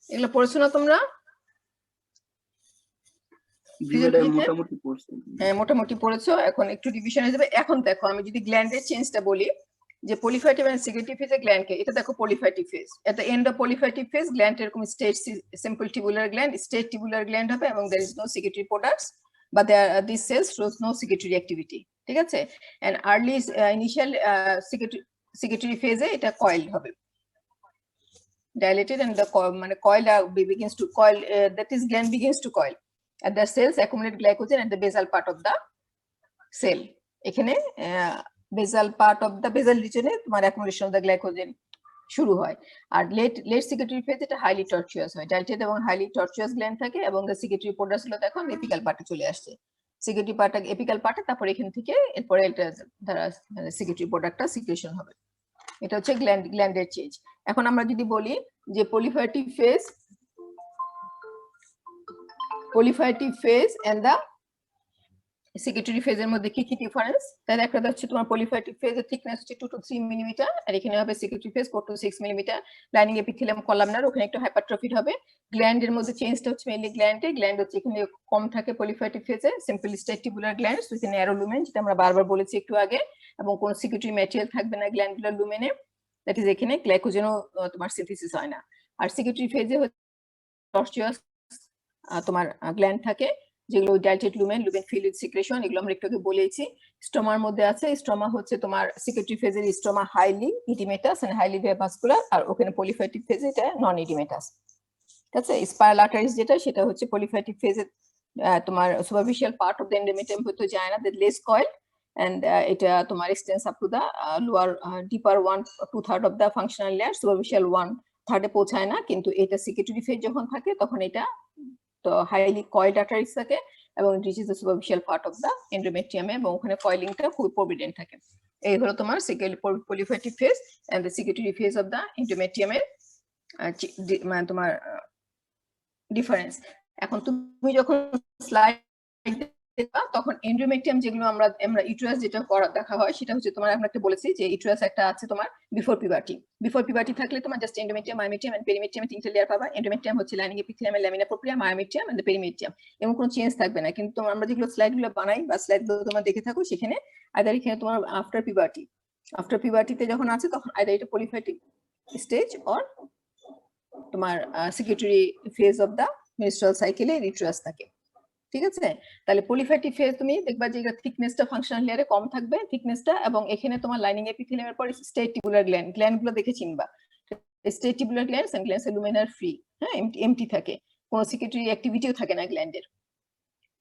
[SPEAKER 1] এগুলো পড়ছো না তোমরা?
[SPEAKER 2] মোটামুটি পড়ছি।
[SPEAKER 1] হ্যাঁ, মোটামুটি পড়েছো। এখন একটু রিভিশন হয়ে যাবে। এখন দেখো আমি যদি গ্ল্যান্ডের চেঞ্জটা বলি, যে পলিফাইটিভ এন্ড সেক্রেটরি ফেজে গ্ল্যান্ডকে, এটা দেখো proliferative phase, at the end of proliferative phase gland এরকম straight simple tubular gland, straight tubular gland হবে এবং there is no secretory products বা this cells shows no secretory activity. ঠিক আছে, এন্ড আর্লি ইনিশিয়াল সেক্রেটরি ফেজে এটা কয়েল হবে, dilated and the মানে coil begins to coil, that is gland begins to coil and the cells accumulate glycogen at the basal part of the cell. এখানে basal part of the basal region এ তোমার accumulation of the glycogen শুরু হয়। আর লেট সেক্রেটরি ফেজ এটা হাইলি টর্চুয়াস হয়, ডাইলেটেড এবং হাইলি টর্চুয়াস গ্ল্যান্ড থাকে এবং the secretory products গুলো দেখো এপিক্যাল পার্টে চলে আসছে, সেক্রেটরি পার্ট এপিক্যাল পার্টে, তারপর এখান থেকে এরপরে এটা দ্বারা সেক্রেটরি প্রোডাক্টটা সিক্রেশন হবে। এটা হচ্ছে গ্ল্যান্ডের চেঞ্জ। এখন আমরা যদি বলি যে পলিফাইটিভ ফেজ এন্ড দা সেক্রেটরি ফেজের মধ্যে কি কি ডিফারেন্স, তাহলে একটা হচ্ছে তোমার পলিফাইটিভ ফেজের থিকনেস হচ্ছে 2 to 3 মিলিমিটার আর এখানে হবে secretory phase 4 to 6 millimetre. Lining epithelium columnar, ওখানে একটু হাইপারট্রফিড হবে। গ্ল্যান্ডের মধ্যে চেঞ্জটা হচ্ছে মেইনলি গ্ল্যান্ড হচ্ছে এখানে কম থাকে পলিফাইটিভ ফেজে, simple straight tubular glands with narrow lumen, যেটা আমরা বারবার বলেছি একটু আগে, এবং কোনো সেক্রেটরি ম্যাটেরিয়াল থাকবে না গ্ল্যান্ডুলার লুমেনে, দ্যাট ইজ এখানে গ্লাইকোজেনও তোমার সিনথেসিস হয় না। আর সেক্রেটরি ফেজে টর্চুয়াস তোমার গ্ল্যান্ড থাকে যেগুলো dilated lumen filled with secretion, এগুলো আমরা একটু আগে বলেছি। স্ট্রমার মধ্যে আছে, স্ট্রমা হচ্ছে তোমার সেক্রেটরি ফেজের stroma highly oedematous and highly vascular, আর ওখানে পলিফাইটিভ ফেজ এটা নন ইডিমেটাস। ঠিক আছে, স্পাইরাল আর্টারিজ যেটা সেটা হচ্ছে পলিফাইটিভ ফেজে তোমার superficial part of the endometrium হতে যায় না, দ্যাট লেস কয়েল and এটা তোমার extends up to the lower deeper 1/2 of the functional layer, superficial 1/3 এ পৌঁছায় না, কিন্তু এটা সেক্রেটরি ফেজ যখন থাকে তখন এটা তো হাইলি কয়েলড আর্টারিজ থাকে এবং it is the superficial part of the endometrium এবং ওখানে কয়েলিংটা খুব প্রভিডেন্ট থাকে। এই হলো তোমার proliferative phase and the secretory phase of the এন্ডোমেট্রিয়ামের মানে তোমার ডিফারেন্স। এখন তুমি যখন স্লাইড তখন এন্ডোমেট্রিয়াম যেগুলো আমরা ইউটেরাস যেটা দেখা হয় সেটা হচ্ছে তোমার আমরা একটা বলেছি যে ইউটেরাস একটা আছে তোমার বিফোর পিউবার্টি থাকলে তোমার just endometrium, myometrium and perimetrium তিনটে লেয়ার পাবা। এন্ডোমেট্রিয়াম হচ্ছে lining epithelium lamina propria, myometrium and perimetrium, এবং কোনো চেঞ্জ থাকবে না। কিন্তু আমরা যেগুলো স্লাইডগুলো বানাই বা স্লাইডগুলো তোমরা দেখে থাকো সেখানে আইদার এখানে তোমার আফটার পিউবার্টিতে যখন আছে তখন আইদার এটা পলিফাইটিভ স্টেজ অর তোমার সেক্রেটরি ফেজ অফ দা মেনস্ট্রুয়াল সাইকেলে ইউটেরাস থাকে। ঠিক আছে, তাহলে পলিফাইটিভ ফেজ তুমি দেখবা যে এটা থিকনেসটা ফাংশনাল লেয়ারে কম থাকবে থিকনেসটা, এবং এখানে তোমার লাইনিং এপিথেলিয়ামের পর স্টেটিবুলার গ্ল্যান্ডগুলো দেখে চিনবা, স্টেটিবুলার গ্ল্যান্ডস এন্ড গ্ল্যান্ডস লুমিনার ফ্রি, হ্যাঁ এমটি থাকে, কোনো সেক্রেটরি অ্যাক্টিভিটিও থাকে না গ্ল্যান্ডের।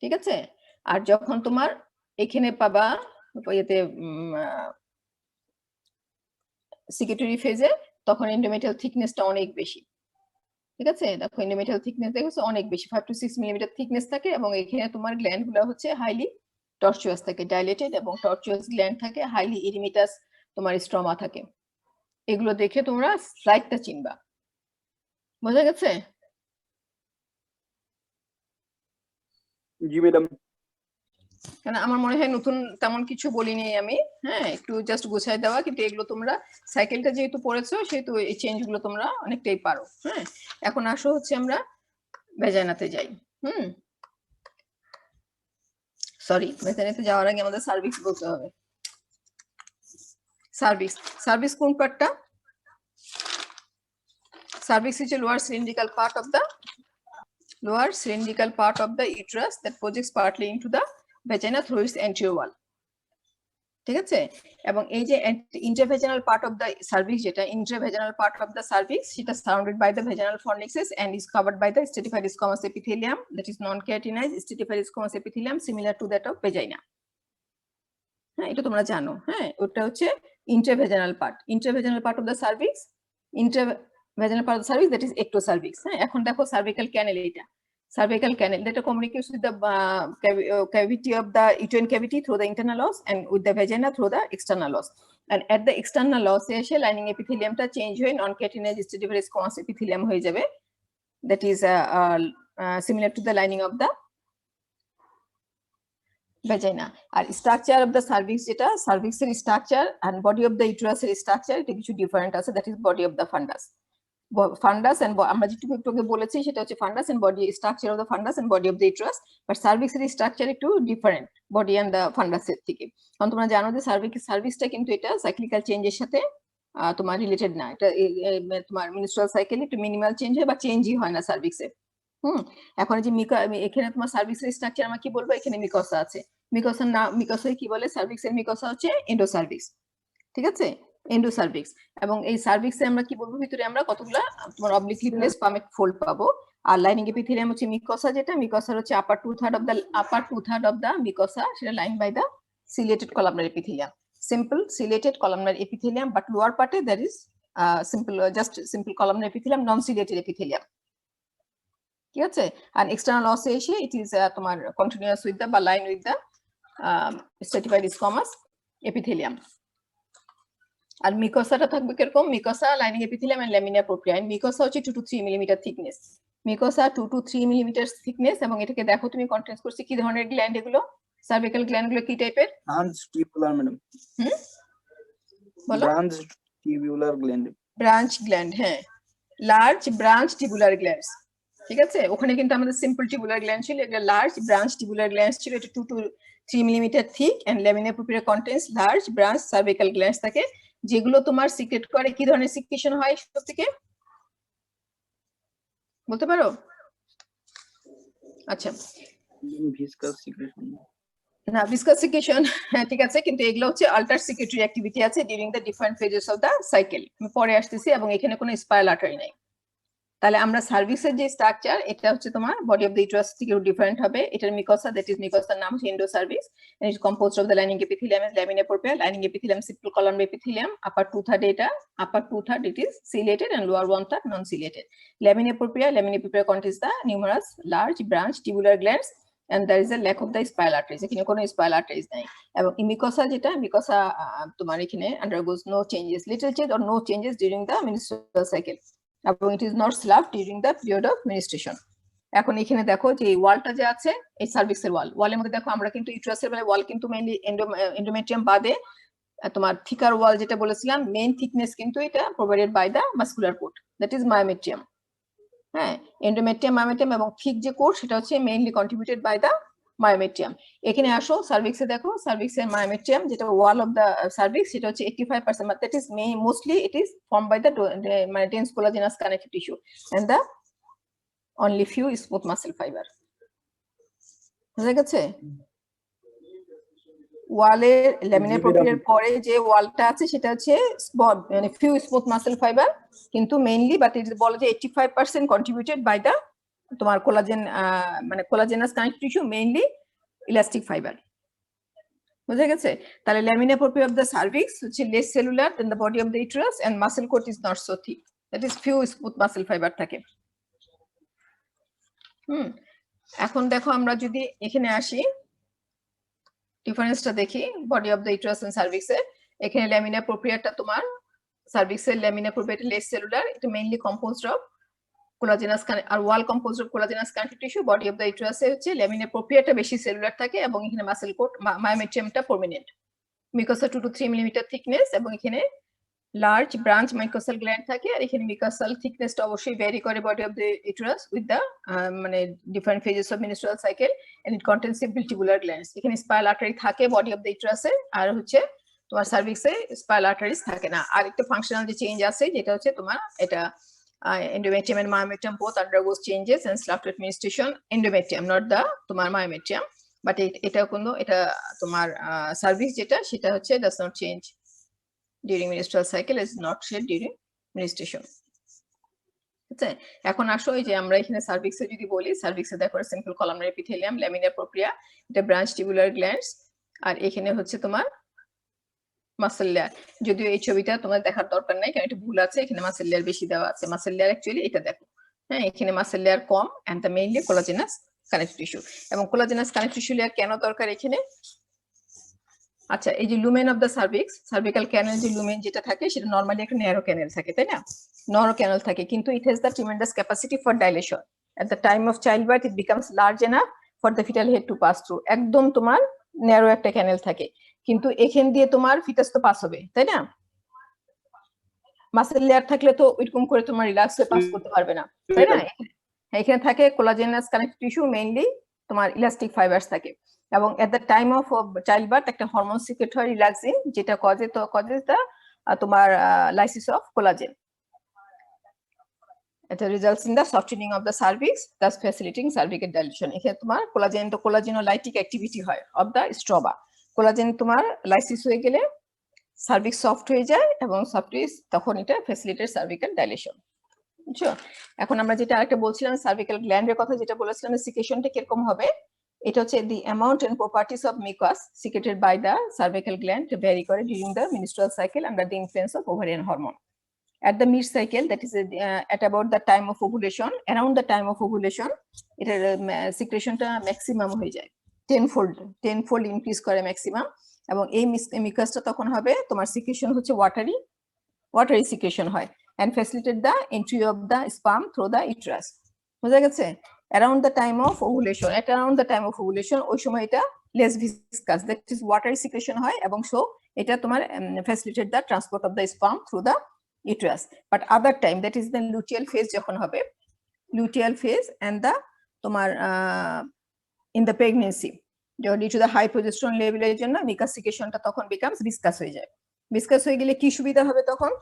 [SPEAKER 1] ঠিক আছে, আর যখন তোমার এখানে পাবা এতে সেক্রেটরি ফেজে তখন এন্ডোমেট্রিয়াল থিকনেসটা অনেক বেশি। ঠিক আছে, দেখো এন্ডোমেট্রিয়াল থিকনেস দেখো অনেক বেশি 5 to 6 মিলিমিটার থিকনেস থাকে এবং এখানে তোমার গ্ল্যান্ড গুলো হচ্ছে হাইলি টর্চুয়াস থাকে, ডাইলেটেড এবং টর্চুয়াস গ্ল্যান্ড থাকে, হাইলি ইরিমিটাস তোমার স্ট্রমা থাকে। এগুলো দেখে তোমরা স্লাইডটা চিনবা। বোঝা গেছে?
[SPEAKER 2] জি ম্যাডাম।
[SPEAKER 1] কারণ আমার মনে হয় নতুন তেমন কিছু বলিনি আমি, হ্যাঁ একটু জাস্ট গুছাই দেওয়া, কিন্তু এগুলো তোমরা সাইকেলটা যেহেতু পড়েছো সেহেতু এই চেঞ্জ গুলো তোমরা অনেকটাই পারো। হ্যাঁ, এখন আসো হচ্ছে আমরা ভেজাইনাতে যাই। সরি, ভেজাইনাতে যাওয়ার আগে আমাদের সার্ভিক্স বলতে হবে। সার্ভিক্স, সার্ভিক্স কোন পার্টটা? Cervix is a lower cylindrical part of the uterus that projects partly into the vagina through its anterior wall. ঠিক আছে, এবং এই যে intravaginal part of the cervix, যেটা intravaginal part of the cervix, সেটা surrounded by the vaginal fornixes and is covered by the stratified squamous epithelium that is non-keratinized stratified squamous epithelium similar to that of vagina. হ্যাঁ, এটা তোমরা জানো। হ্যাঁ, ওটা হচ্ছে intravaginal part of the cervix, vaginal part of the cervix, that is ectocervix. হ্যাঁ, এখন দেখো cervical canal, এটা cervical canal that communicates with the cavity of the uterine cavity through the internal os and with the vagina through the external os, and at the external os এসে lining epithelium টা চেঞ্জ হয়ে non-keratinized stratified squamous epithelium হয়ে যাবে, that is similar to the lining of the vagina. আর স্ট্রাকচার অফ দ্য সার্ভিক্স, যেটা সার্ভিক্সের structure and body of the ইউটেরাসের স্ট্রাকচার, এটা কিছু ডিফারেন্ট আছে, that is body of the fundus. Fundus and আমরা যেটুকু একটু আগে বলেছি সেটা হচ্ছে fundus and body, structure of the fundus and body of the uterus, but সার্ভিক্সের স্ট্রাকচার একটু ডিফারেন্ট বডি এন্ড দ্য ফান্ডাসের থেকে। কারণ তোমরা জানো যে সার্ভিক্সটা কিন্তু এটা সাইক্লিক্যাল চেঞ্জের সাথে তোমার রিলেটেড না, এটা তোমার মেনস্ট্রুয়াল সাইকেলে একটু মিনিমাল চেঞ্জ হয় বা চেঞ্জই হয় না সার্ভিক্সে। এখন যে এখানে তোমার সার্ভিক্সের স্ট্রাকচার আমরা কি বলবো, এখানে মিকসা আছে, মিকসার না, মিকসায় কি বলে, সার্ভিক্সের মিকসা হচ্ছে এন্ডোসার্ভিক্স। ঠিক আছে, এন্ডোসার্ভিক্স। এবং এই সার্ভিক্সে আমরা কি বলবো, ভিতরে আমরা কতগুলা তোমার অবলিকলি প্লেস পামেট ফোল্ড পাবো, আর লাইনিং এপিথেলিয়াম হচ্ছে মিকসা, যেটা মিকসার হচ্ছে upper two third of the mucosa, সেটা line by the ciliated columnar epithelium, simple ciliated columnar epithelium, but lower পার্টে that is simple columnar epithelium, non ciliated epithelium. ঠিক আছে, আর এক্সটার্নাল অসে এসে ইট ইজ তোমার কন্টিনিউয়াস উইথ দা বা line with the stratified squamous epithelium. আর মিকসাটা থাকবে কিরকম, mucosa lining epithelium and lamina propria. Mucosa হচ্ছে 2 to 3 millimetre thickness, mucosa 2 to 3 millimetre thickness. এবং এটাকে দেখো তুমি কন্টেন্স করছে কি ধরনের গ্ল্যান্ড, এগুলো সার্ভিক্যাল গ্ল্যান্ড গুলো কি টাইপের?
[SPEAKER 2] Branch tubular madam.
[SPEAKER 1] বলো,
[SPEAKER 2] branch tubular gland.
[SPEAKER 1] Branch gland, হ্যাঁ, লার্জ ব্রাঞ্চ টিউবুলার গ্ল্যান্ডস। ঠিক আছে, ওখানে কিন্তু আমাদের সিম্পল টিউবুলার গ্ল্যান্ড ছিল, এটা লার্জ ব্রাঞ্চ টিউবুলার গ্ল্যান্ডস ছিল, এটা 2 to 3 millimetre thick and lamina propria contains large branch cervical glands থাকে, যেগুলো তোমার সিক্রেট করে কি ধরনের সিক্রেশন হয় সব থেকে বলতে পারো? আচ্ছা,
[SPEAKER 2] ভিসকাস সিক্রেশন
[SPEAKER 1] না, ভিসকাস সিক্রেশন, হ্যাঁ ঠিক আছে, কিন্তু এগুলো হচ্ছে আল্টার সিক্রেটরি অ্যাক্টিভিটি আছে during the different phases of the cycle, আমি পরে আসতেছি। এবং এখানে কোনো স্পাইরাল আর্টারি নাই। তাহলে আমরা সার্ভিক্সের যে স্ট্রাকচার, এটা হচ্ছে তোমার বডি অফ দ্য ইউটেরাস থেকে ডিফারেন্ট হবে। এটার মিকসা, দ্যাট ইজ মিকসার নাম হচ্ছে endocervix, and is composed of the lining epithelium and lamina propria. Lining epithelium simple columnar epithelium, upper two third it is ciliated and lower one third non ciliated. Lamina propria contains the numerous large branch tubular glands and there is a lack of the spiral arteries, এখানে কোনো spiral arteries নাই। এবং মিকসা, যেটা মিকসা তোমার এখানে undergoes no changes, little change or no changes during the menstrual cycle, এবং it is not slump during the period of menstruation. এখন এখানে দেখো যে ওয়ালটা যে আছে, এই সার্ভিক্সের ওয়ালের মধ্যে দেখো আমরা কিন্তু ইউটেরাসের ওয়াল কিন্তু মেইনলি এন্ডোমেট্রিয়াম বাদে তোমার থিকার ওয়াল যেটা বলেছিলাম, মেইন থিকনেস কিন্তু এটা provided by the muscular coat, that is myometrium. হ্যাঁ, এন্ডোমেট্রিয়াম মায়োমেট্রিয়াম এবং থিক যে কোট সেটা হচ্ছে mainly contributed by the myometrium. এখানে আসো সার্ভিক্সে দেখো, সার্ভিক্সের মায়োমেট্রিয়াম যেটা ওয়াল অফ দা সার্ভিক্স, সেটা হচ্ছে 85%, but that is mostly it is form by the মানে dense collagenous connective tissue and the only few smooth muscle fibre. বুঝা গেছে? ওয়ালের ল্যামিনার প্রোপ্রিয়ার পরে যে ওয়ালটা আছে সেটা হচ্ছে মানে ফিউ স্মুথ মাসেল ফাইবার, কিন্তু মেইনলি বাট ইট বলে যে 85% কন্ট্রিবিউটেড বাই দা তোমার কোলাজেন, মানে collagenous connective tissue, mainly elastic fibre. বুঝা গেছে? তাহলে laminar propria of the cervix হচ্ছে less cellular than the body of the uterus and muscle coat is not so thick, that is few smooth muscle fibre থাকে। এখন দেখো আমরা যদি এখানে আসি, ডিফারেন্সটা দেখি body of the uterus and সার্ভিক্সে। এখানে ল্যামিনা প্রোপ্রিয়াটা তোমার সার্ভিক্সের ল্যামিনা প্রোপ্রিয়াটা লেস সেলুলার, এটা মেইনলি কম্পোজড অফ কোলাজেনাস আর wall composed of collagenous connective tissue. Body of the ইউটেরাসে হচ্ছে ল্যামিনা প্রোপ্রিয়াটা বেশি সেলুলার থাকে এবং এখানে মাসেল কোট মায়োমেট্রিয়ামটা prominent. Mucosa 2 to 3 millimetre thickness এবং এখানে লার্জ ব্রাঞ্চ মাইক্রোসাল গ্ল্যান্ড থাকে। আর এখানে মিকোসাল থিকনেসটা অবশ্যই ভ্যারি করে body of the uterus with the মানে different phases of menstrual cycle and it contains simple glands. এখানে স্পাইরাল আর্টারি থাকে বডি অফ দ্য ইউটেরাসে, আর হচ্ছে তোমার সার্ভিক্সে স্পাইরাল আর্টারিজ থাকে না। আর একটা ফাংশনাল যে চেঞ্জ আছে যেটা হচ্ছে তোমার এটা endometrium and myometrium both undergoes changes and slough administration. Endometrium, not the তোমার myometrium, but এটা কোনো এটা তোমার সার্ভিক্স যেটা সেটা হচ্ছে does not change during menstrual cycle, is not shed during menstruation. আচ্ছা, এখন আসো এই যে আমরা এখানে সার্ভিক্সে যদি বলি, সার্ভিক্সে দেখো সিম্পল কলামনারি এপিথেলিয়াম, ল্যামিনার প্রোপ্রিয়া, এটা ব্রাঞ্চ টিবুলার গ্ল্যান্ডস, আর এখানে হচ্ছে তোমার মাসেল লেয়ার। যদিও এই ছবিটা তোমার দেখার দরকার নাই কারণ এটা ভুল আছে, এখানে মাসেল লেয়ার বেশি দেওয়া আছে। মাসেল লেয়ার অ্যাকচুয়ালি এটা দেখো, হ্যাঁ এখানে মাসেল লেয়ার কম and the mainly collagenous connective tissue. এবং কোলাজেনাস কানেক্টিভ টিস্যু লেয়ার কেন দরকার এখানে? আচ্ছা, এই যে lumen of the cervix, cervical canal যে লুমেন যেটা থাকে সেটা নরমালি একটা ন্যারো ক্যানেল থাকে, তাই না? ন্যারো ক্যানেল থাকে, কিন্তু it has the tremendous capacity for dilation. At the time of child birth it becomes large enough for the fetal head to pass through. একদম তোমার ন্যারো একটা ক্যানেল থাকে, কিন্তু এখান দিয়ে তোমার ফিটাস তো পাস হবে, তাই না? মাসেল লেয়ার থাকলে তো ওইরকম করে তোমার রিল্যাক্স হয়ে পাস করতে পারবে না, তাই না? এখানে থাকে কোলাজেনাস কানেক্টিভ টিস্যু, মেইনলি তোমার ইলাস্টিক ফাইবারস থাকে। এবং at the time of child birth একটা হরমোন সিক্রেট হয় রিল্যাক্সিন, যেটা কজেস দা তোমার লাইসিস অফ কোলাজেন। এটা results in the softening of the cervix, thus facilitating cervical dilation. এখানে তোমার কোলাজেনোলাইটিক অ্যাক্টিভিটি হয় অফ দ্য স্ট্রোমা। কোলাজেন তোমার লাইসিস হয়ে গেলে সার্ভিক্স সফট হয়ে যায় এবং সফট তখন এটা ফ্যাসিলিটেট সার্ভিক্যাল ডাইলেশন। বুঝছো? এখন আমরা যেটা আরেকটা বলছিলাম সার্ভিক্যাল গ্ল্যান্ডের কথা, যেটা বলেছিলাম সিক্রেশনটা কিরকম হবে, এটা হচ্ছে the amount and properties of mucus secreted by the cervical gland vary করে during the menstrual cycle under the influence of ovarian hormone. At the mid cycle, that is at about the time of ovulation, around the time of ovulation, এটার সিক্রেশনটা ম্যাক্সিমাম হয়ে যায়, টেনফোল্ড ইনক্রিজ করে ম্যাক্সিমাম। এবং এই মিকাসটা তখন হবে তোমার সিক্রেশন হচ্ছে ওয়াটারি সিক্রেশন হয় and facilitate the entry of the sperm through the uterus. বুঝা গেছে? around the time of ovulation, ওই সময় এটা less viscous, that is watery secretion হয়, এবং so এটা তোমার facilitate the transport of the sperm through the uterus. But other time, that is the luteal phase যখন হবে, luteal phase and the তোমার in the pregnancy, due to the high progesterone level এর জন্য মিকাস সিক্রেশনটা তখন becomes viscous হয়ে যায়। viscous হয়ে গেলে কি সুবিধা হবে তখন?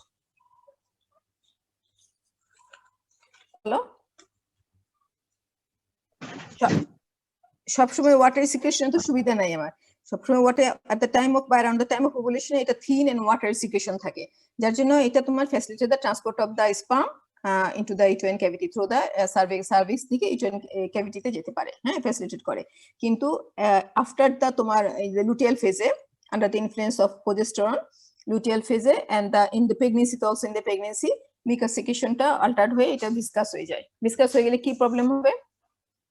[SPEAKER 1] সবসময় ওয়াটারি সিক্রেশন তো সুবিধা নাই আমার, সবসময় water at the time of বা around the time of ovulation এটা থিন এন্ড ওয়াটারি সিক্রেশন থাকে, যার জন্য এটা তোমার facilitate the transport of the sperm into the uterine cavity through the cervix থেকে ইউটেরাইন ক্যাভিটিতে যেতে পারে, হ্যাঁ ফ্যাসিলিটেট করে। কিন্তু আফটার দ্য তোমার লুটিয়াল ফেজে under the influence of progesterone, luteal ফেজে and the in the pregnancy also in the pregnancy mucus সিক্রেশনটা altered হয়ে এটা ভিসকাস হয়ে যায়। ভিসকাস হয়ে গেলে কি প্রবলেম হবে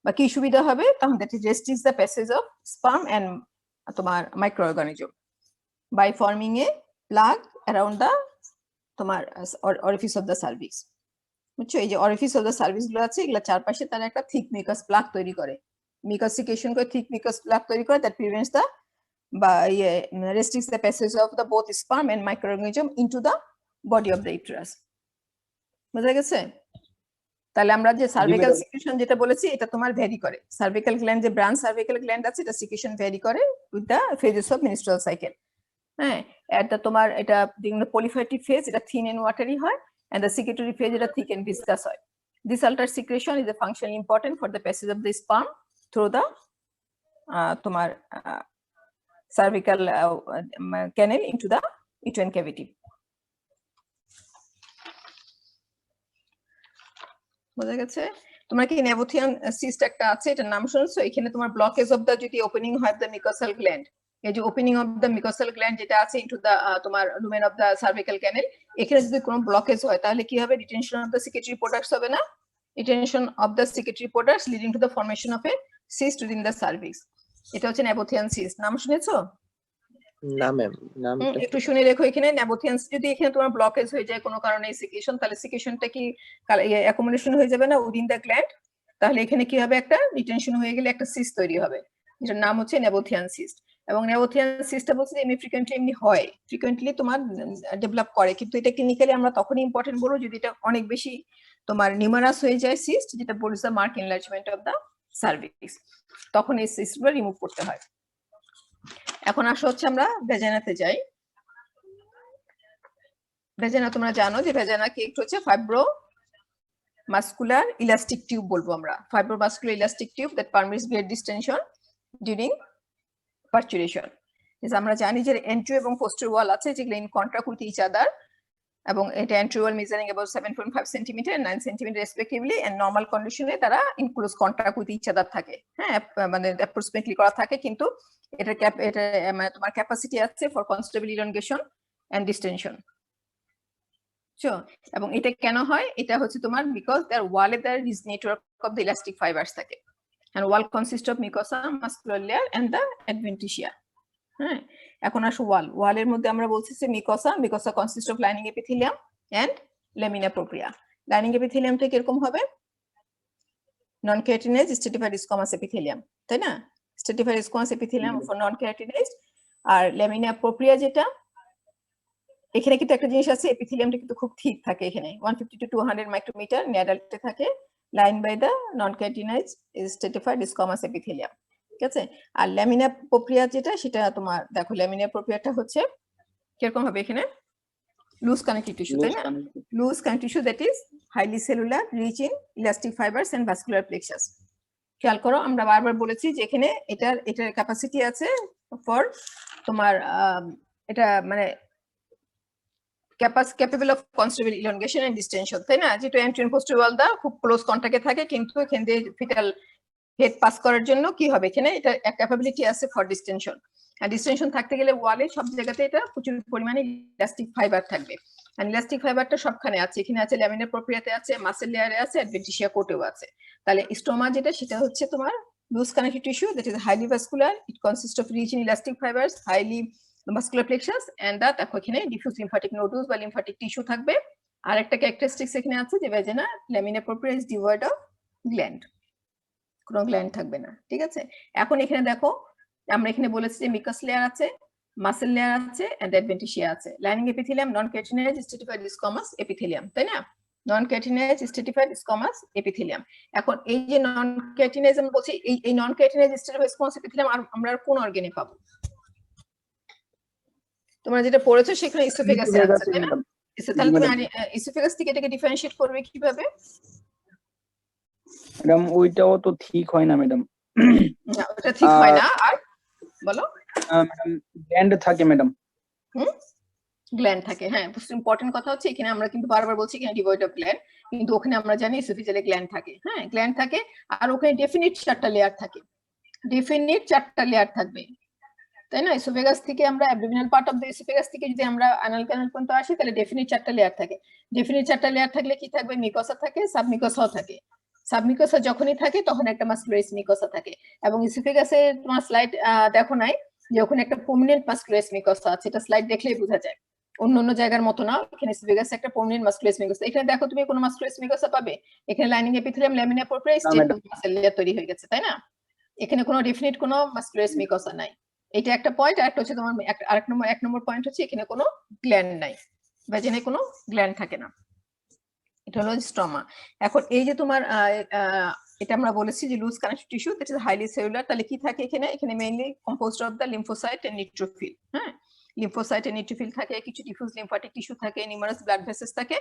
[SPEAKER 1] বা কি সুবিধা হবে? তখন that restricts the passage of sperm and তোমার microorganism by forming a plug around the তোমার অরিফিস অফ দ্য সার্ভিক্স। বুঝছো? এই যে অরিফিস অফ দ্য সার্ভিক্স গুলো আছে, এগুলো চারপাশে তারা একটা থিক মিকাস প্লাগ তৈরি করে, মিকাস সিক্রেশন করে থিক মিকাস প্লাগ তৈরি করে, দ্যাট প্রিভেন্টস দ্য বা restricts the passage of the both sperm and microorganism into the body of the uterus. বুঝা গেছে? তাহলে আমরা যে সার্ভিক্যাল সিক্রেশন যেটা বলেছি এটা তোমার ভ্যারি করে, সার্ভিক্যাল গ্ল্যান্ড যে ব্রাঞ্চ সার্ভিক্যাল গ্ল্যান্ড আছে এটা সিক্রেশন ভ্যারি করে with the phases of menstrual cycle। হ্যাঁ, এটা তোমার এটা পলিফেটিভ ফেজ, এটা থিন এন্ড ওয়াটারি হয়, and the secretory phase এটা thick and viscous হয়। This altered secretion is a functionally important for the passage of the sperm through the তোমার cervical canal into the uterine cavity. বোঝা গেছে? তোমার কি নেবোথিয়ান সিস্ট একটা আছে, এটার নাম শুনছো? এখানে তোমার ব্লকেজ অফ দা যদি ওপেনিং হয় দ্য মিকোসাল গ্ল্যান্ড, এই যে opening of the mucosal gland যেটা আছে ইনটু দা তোমার lumen of the cervical canal, এখানে যদি কোনো ব্লকেজ হয় তাহলে কি হবে? Retention of the secretory products হবে না, retention of the secretory products leading to the formation of a cyst within the cervix. এটা হচ্ছে নেবোথিয়ান সিস্ট, নাম শুনেছো?
[SPEAKER 3] না ম্যাম, নামটা
[SPEAKER 1] একটু শুনে রেখো, এখানে নেবোথিয়ান যদি এখানে তোমার ব্লকেজ হয়ে যায় কোনো কারণে সিকেশন, তাহলে সিকেশনটা কি অ্যাকোমোডেশন হয়ে যাবে না উইদিন দ্য গ্ল্যান্ড, তাহলে এখানে কি হবে, একটা রিটেনশন হয়ে গেলে একটা সিস্ট তৈরি হবে, যেটার নাম হচ্ছে নেবোথিয়ান সিস্ট। এবং নেবোথিয়ান সিস্টটা বলছে যে এমনি ফ্রিকোয়েন্টলি হয়, ফ্রিকোয়েন্টলি তোমার ডেভেলপ করে, কিন্তু এটা ক্লিনিক্যালি আমরা তখনই ইম্পর্টেন্ট বলবো যদি এটা অনেক বেশি তোমার নিউমারাস হয়ে যায় সিস্ট, যেটা বলছে the mark enlargement of the cervix, তখন এই সিস্টগুলো রিমুভ করতে হয়। এখন আসা হচ্ছে আমরা ভেজানাতে যাই। ভেজানা তোমরা জানো যে ভেজানা কি একটু হচ্ছে ফাইব্রো মাস্কুলার ইলাস্টিক টিউব বলবো আমরা, fibromuscular elastic tube that permits blood distension during parturition. আমরা জানি যে এন্ট্রি এবং পোস্টের ওয়াল আছে যেগুলো in contact with each other, এবং এটা anterior wall measuring about 7.5 centimetre and 9 centimetre respectively, and normal কন্ডিশনে তারা in close contact with each other থাকে, হ্যাঁ মানে অ্যাপ্রক্সিমেটলি করা থাকে, কিন্তু এটা মানে তোমার ক্যাপাসিটি আছে for constable elongation and distinction. এবং এটা কেন হয়, এটা হচ্ছে তোমার বিকজ দেয়ার ওয়ালে there is network of the elastic fibres থাকে, and wall consists of mucosa, muscular layer and the adventitia. হ্যাঁ, এখন আসো ওয়ালের মধ্যে আমরা বলছি যে mucosa consist of lining epithelium and lamina propria. Lining এপিথেলিয়ামটা কিরকম হবে, non keratinize stratified squamous epithelium, তাই না? Stratified squamous epithelium for non keratinize. আর ল্যামিনা প্রোপ্রিয়া যেটা, এখানে কিন্তু একটা জিনিস আছে, এপিথেলিয়ামটা কিন্তু খুব থিক থাকে, এখানে 150 to 200 মাইক্রোমিটার নিয়াডাল্টে থাকে, lined by the non keratinize stratified squamous epithelium, ঠিক আছে? আর ল্যামিনা প্রোপ্রিয়া যেটা, সেটা তোমার দেখো ল্যামিনা প্রোপ্রিয়াটা হচ্ছে কিরকম হবে, এখানে লুজ কানেক্টিভ টিস্যু, তাই না? Loose connective tissue that is highly cellular, rich in elastic fibres and vascular plexus. খেয়াল করো, আমরা বারবার বলেছি যে এখানে এটার ক্যাপাসিটি আছে ফর তোমার এটা মানে capable of considerable elongation and distension, তাই না? যেটা এন্ট্রি পোস্টের ওয়াল দা খুব ক্লোজ কন্টাক্টে থাকে, কিন্তু এখান দিয়ে ফিটাল হেড পাস করার জন্য কি হবে, এখানে এটা ক্যাপাবিলিটি আছে ফর ডিস্টেনশন। আর ডিস্টেনশন থাকতে গেলে ওয়ালে সব জায়গাতে এটা প্রচুর পরিমাণে ইলাস্টিক ফাইবার থাকবে, আর ইলাস্টিক ফাইবারটা সবখানে আছে, এখানে আছে ল্যামিনার প্রোপ্রিয়াতে আছে, মাসেল লেয়ারে আছে, অ্যাডভেন্টিশিয়া কোটেও আছে। তাহলে স্টোমা যেটা, সেটা হচ্ছে তোমার loose connective tissue that is highly vascular, it consist of rich in elastic fibres, highly vascular plexus, and that দেখো এখানে ডিফিউজ লিম্ফাটিক নোডুলস বা লিম্ফাটিক টিস্যু থাকবে। আর একটা ক্যারেক্টারিস্টিক্স এখানে আছে যে vaginal lamina propria is devoid of gland, কোনো গ্ল্যান্ড থাকবে না, ঠিক আছে? এখন এখানে দেখো, আমরা এখানে বলেছি যে মিকাস লেয়ার আছে, মাসেল লেয়ার আছে, এন্ড অ্যাডভেন্টিশিয়া আছে। লাইনিং এপিথেলিয়াম নন কেরাটিনাইজ স্ট্রেটিফাইড স্কোমাস এপিথেলিয়াম, তাই না? নন কেরাটিনাইজ স্ট্রেটিফাইড স্কোমাস এপিথেলিয়াম। এখন এই যে নন কেরাটিনাইজ আমি বলছি, এই নন কেরাটিনাইজ স্ট্রেটিফাইড স্কোমাস এপিথেলিয়াম আমরা আর কোন অর্গানে পাবো? তোমরা যেটা পড়েছো সেখানে ইসোফেগাসে আছে, তাই না? তাহলে তুমি ইসোফেগাস থেকে এটাকে ডিফারেনশিয়েট করবে কিভাবে?
[SPEAKER 2] ম্যাডাম ওইটাও তো ঠিক হয় না ম্যাডাম।
[SPEAKER 1] না, ওটা ঠিক হয় না। আর বলো।
[SPEAKER 2] ম্যাডাম গ্ল্যান্ড থাকে ম্যাডাম।
[SPEAKER 1] গ্ল্যান্ড থাকে, হ্যাঁ। ইম্পর্টেন্ট কথা হচ্ছে এখানে আমরা কিন্তু বারবার বলছি এখানে ডিভয়েড অফ গ্ল্যান্ড, কিন্তু ওখানে আমরা জানি ইসোফেজিয়ালে গ্ল্যান্ড থাকে, হ্যাঁ গ্ল্যান্ড থাকে। আর ওখানে ডেফিনিট 4টা লেয়ার থাকে, ডেফিনিট 4টা লেয়ার থাকবে, তাই না? ইসোফেগাস থেকে আমরা abdominal part of the oesophagus থেকে যদি আমরা অ্যানাল ক্যানাল পর্যন্ত আসি, তাহলে ডেফিনিট 4টা লেয়ার থাকে। ডেফিনিট 4টা লেয়ার থাকলে কি থাকবে? মিকোসা থাকে, সাবমিকোসাও থাকে। সাবমিকোসা যখনই থাকে তখন একটা মাসকুলারিস মিকোসা থাকে। এবং ইসোফেগাসে তোমার স্লাইড দেখো নাই যে ওখানে একটা প্রমিনেন্ট মাসকুলারিস মিকোসা আছে, এটা স্লাইড দেখলেই বোঝা যায়। অন্য জায়গার মতো না, এখানে ইসোফেগাসে একটা প্রমিনেন্ট মাসকুলারিস মিকোসা। এখানে দেখো তুমি কোনো মাসকুলারিস মিকোসা পাবে? এখানে লাইনিং এপিথেলিয়াম, ল্যামিনা প্রোপ্রিয়া, স্টেটম মাসেল লেয়ার তৈরি হয়ে গেছে, তাই না? এখানে কোনো ডেফিনিট কোনো মাসকুলারিস মিকোসা নাই। এটা একটা পয়েন্ট। আর একটা হচ্ছে তোমার এক নম্বর পয়েন্ট হচ্ছে এখানে কোনো গ্ল্যান্ড নাই, ভ্যাজিনায় কোনো গ্ল্যান্ড থাকে না। এটা হলো স্ট্রমা। এখন এই যে তোমার এটা আমরা বলেছি যে loose connective tissue that is highly cellular, তাহলে কি থাকে এখানে? এখানে mainly composed of the lymphocyte and neutrophil, হ্যাঁ লিম্ফোসাইট এন্ড নিউট্রোফিল থাকে, কিছু ডিফিউজ লিম্ফাটিক টিস্যু থাকে, নিউমারাস ব্লাড ভেসেলস থাকে,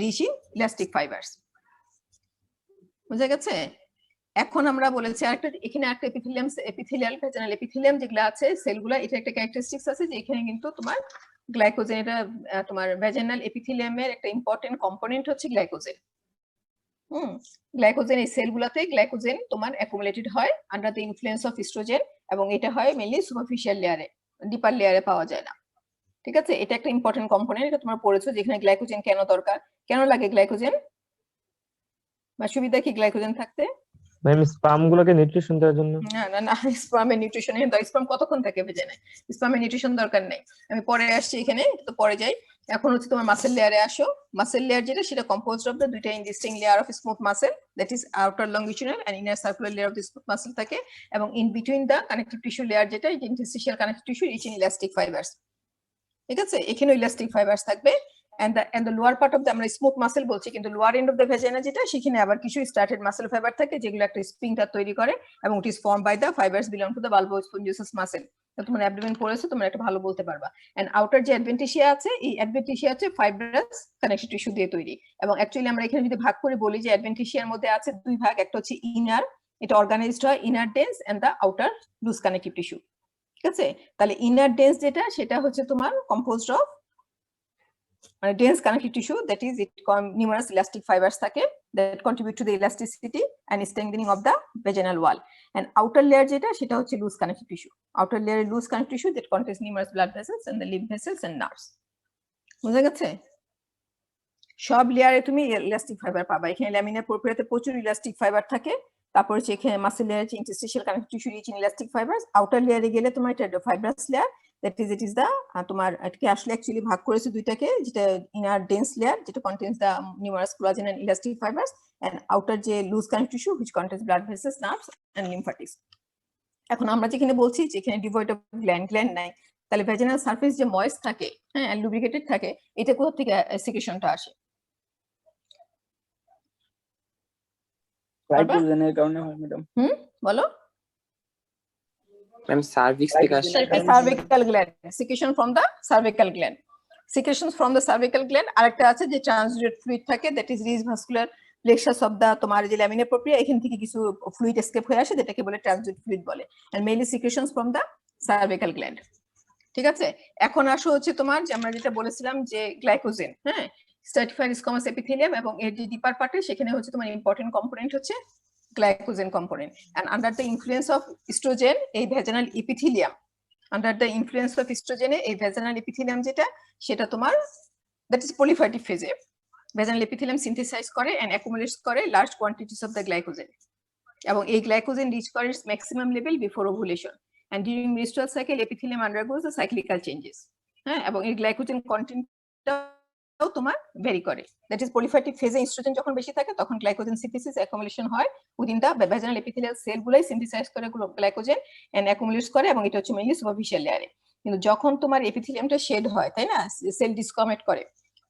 [SPEAKER 1] রিচ ইন ইলাস্টিক ফাইবারস। বুঝা গেছে? এখন আমরা বলেছি আরেকটা, এখানে একটা এপিথেলিয়াল ভেজানাল এপিথেলিয়াম যেগুলো আছে সেলগুলা, এটা একটা ক্যারেক্টারিস্টিক্স আছে যে এখানে কিন্তু তোমার গ্লাইকোজেন, এটা তোমার ভেজানাল এপিথেলিয়ামের একটা ইম্পর্টেন্ট কম্পোনেন্ট হচ্ছে গ্লাইকোজেন। গ্লাইকোজেন, এই সেলগুলোতে গ্লাইকোজেন তোমার অ্যাকুমুলেটেড হয় under the influence of oestrogen, এবং এটা হয় মেইনলি সুপারফিশিয়াল লেয়ারে, ডিপার লেয়ারে পাওয়া যায় না, ঠিক আছে? এটা একটা ইম্পর্টেন্ট কম্পোনেন্ট, এটা তোমরা পড়েছো যেখানে গ্লাইকোজেন কেন দরকার, কেন লাগে গ্লাইকোজেন? বা সুবিধা কি গ্লাইকোজেন থাকতে?
[SPEAKER 4] ম্যাম স্পাম গুলোকে নিউট্রিশন দেওয়ার জন্য।
[SPEAKER 1] না না না, স্পামের নিউট্রিশন স্পাম কতক্ষণ থাকে ভেজে নেয়, স্পামের নিউট্রিশন দরকার নেই। আমি পরে আসছি এখানে, তো পরে যাই। এখন হচ্ছে তোমার মাসেল লেয়ারে আসো। মাসেল লেয়ার যেটা, সেটা কম্পোজড অফ দ্য দুইটা indistinct layer of smooth muscle, that is outer longitudinal and inner circular layer of the smooth muscle থাকে, এবং in between the connective tissue layer যেটা interstitial connective tissue rich in elastic fibres. ঠিক আছে, এখানে ইলাস্টিক ফাইবারস থাকবে। and the lower part of the আমরা স্মুথ মাসেল বলছি, কিন্তু lower end of the vagina যেটা, সেখানে আবার কিছু স্টার্টেড মাসেল ফাইবার থাকে যেগুলো একটা স্প্রিংটার তৈরি করে, এবং it is form by the fibres belong to the bulbospongiosus muscle. তোমরা অ্যাবডোমেন পড়েছো, তোমরা একটা ভালো বলতে পারবা। এন্ড আউটার যে অ্যাডভেন্টিশিয়া আছে, এই অ্যাডভেন্টিশিয়া হচ্ছে ফাইব্রাস কানেক্টিভ টিস্যু দিয়ে তৈরি। এবং অ্যাকচুয়ালি আমরা এখানে যদি ভাগ করে বলি যে অ্যাডভেন্টিশিয়ার মধ্যে আছে দুই ভাগ, একটা হচ্ছে ইনার, এটা অর্গানাইজড হয় inner dense and the outer loose connective tissue. ঠিক আছে, তাহলে ইনার ডেন্স যেটা, সেটা হচ্ছে তোমার composed of dense connective tissue, that is it numerous elastic fibers থাকে that contribute to the elasticity and strengthening of the vaginal wall, and outer layer যেটা, সেটা হচ্ছে loose connective tissue. Outer layer loose connective tissue that contains numerous blood vessels and the lymph vessels and nerves. বুঝা গেছে? সব লেয়ারে তুমি ইলাস্টিক ফাইবার পাবা। এখানে ল্যামিনার প্রোপিয়াতে প্রচুর ইলাস্টিক ফাইবার থাকে। তারপর হচ্ছে এখানে মাসেল লেয়ারে interstitial connective tissue rich in elastic fibres. Outer লেয়ারে গেলে তোমার এটা fibrous layer, that is it is the তোমার এটাকে আসলে অ্যাকচুয়ালি ভাগ করেছে দুইটাকে, যেটা ইনার ডেন্স লেয়ার যেটা contains the numerous collagen and elastic fibres, and outer যে loose connective tissue which contains blood vessels, nerves and lymphatics. এখন আমরা যেখানে বলছি যে এখানে ডিভয়েড অফ গ্ল্যান্ড নাই, তাহলে ভ্যাজিনাল সারফেস যে ময়েস্ট থাকে, হ্যাঁ, লুব্রিকেটেড থাকে, এটা কোথা থেকে সিক্রেশনটা আসে?
[SPEAKER 2] গ্লাইকোজেনের কারণে হয় ম্যাডাম।
[SPEAKER 1] বলো।
[SPEAKER 3] ম্যাম সার্ভিক্স থেকে আসে।
[SPEAKER 1] cervical gland, secretion from the cervical gland, secretions from the cervical gland। আরেকটা আছে যে ট্রান্সডিউট ফ্লুইড থাকে, that is rich vascular plexus of the তোমার যে ল্যামিনার প্রোপিয়া, এখান থেকে কিছু ফ্লুইড এসকেপ হয়ে আসে, যেটাকে বলে ট্রান্সডিউট ফ্লুইড বলে, and mainly secretions from the cervical gland। ঠিক আছে, এখন আসো হচ্ছে তোমার যে আমরা যেটা বলেছিলাম যে গ্লাইকোজেন, হ্যাঁ, স্ট্রাটিফাইড স্কোমাস এপিথেলিয়াম, এবং এর যে ডিপার পার্টে, সেখানে হচ্ছে তোমার ইম্পর্টেন্ট কম্পোনেন্ট হচ্ছে glycogen component, and under the influence of estrogen a vaginal epithelium, under the influence of estrogen a vaginal epithelium যেটা, সেটা তোমার that is proliferative phase, vaginal epithelium synthesize করে and accumulates করে large quantities of the glycogen, এবং এই glycogen reach করে its maximum level before ovulation, and during menstrual cycle epithelium undergoes the cyclical changes, হ্যাঁ, এবং এই glycogen content তোমার ভ্যারি করে, দ্যাট ইজ প্রলিফারেটিভ ফেজে ইস্ট্রোজেন যখন বেশি থাকে, তখন গ্লাইকোজেন সিনথেসিস অ্যাকুমুলেশন হয় উইদিন দা ভ্যাজিনাল এপিথেলিয়াল সেলগুলাই সিনথেসাইজ করে গ্লাইকোজেন এন্ড অ্যাকুমুলেটস করে, এবং এটা হচ্ছে মেইনলি সুপারফিশিয়াল লেয়ারে। কিন্তু যখন তোমার এপিথেলিয়ামটা শেড হয়, তাই না, সেল ডিসকমেট করে,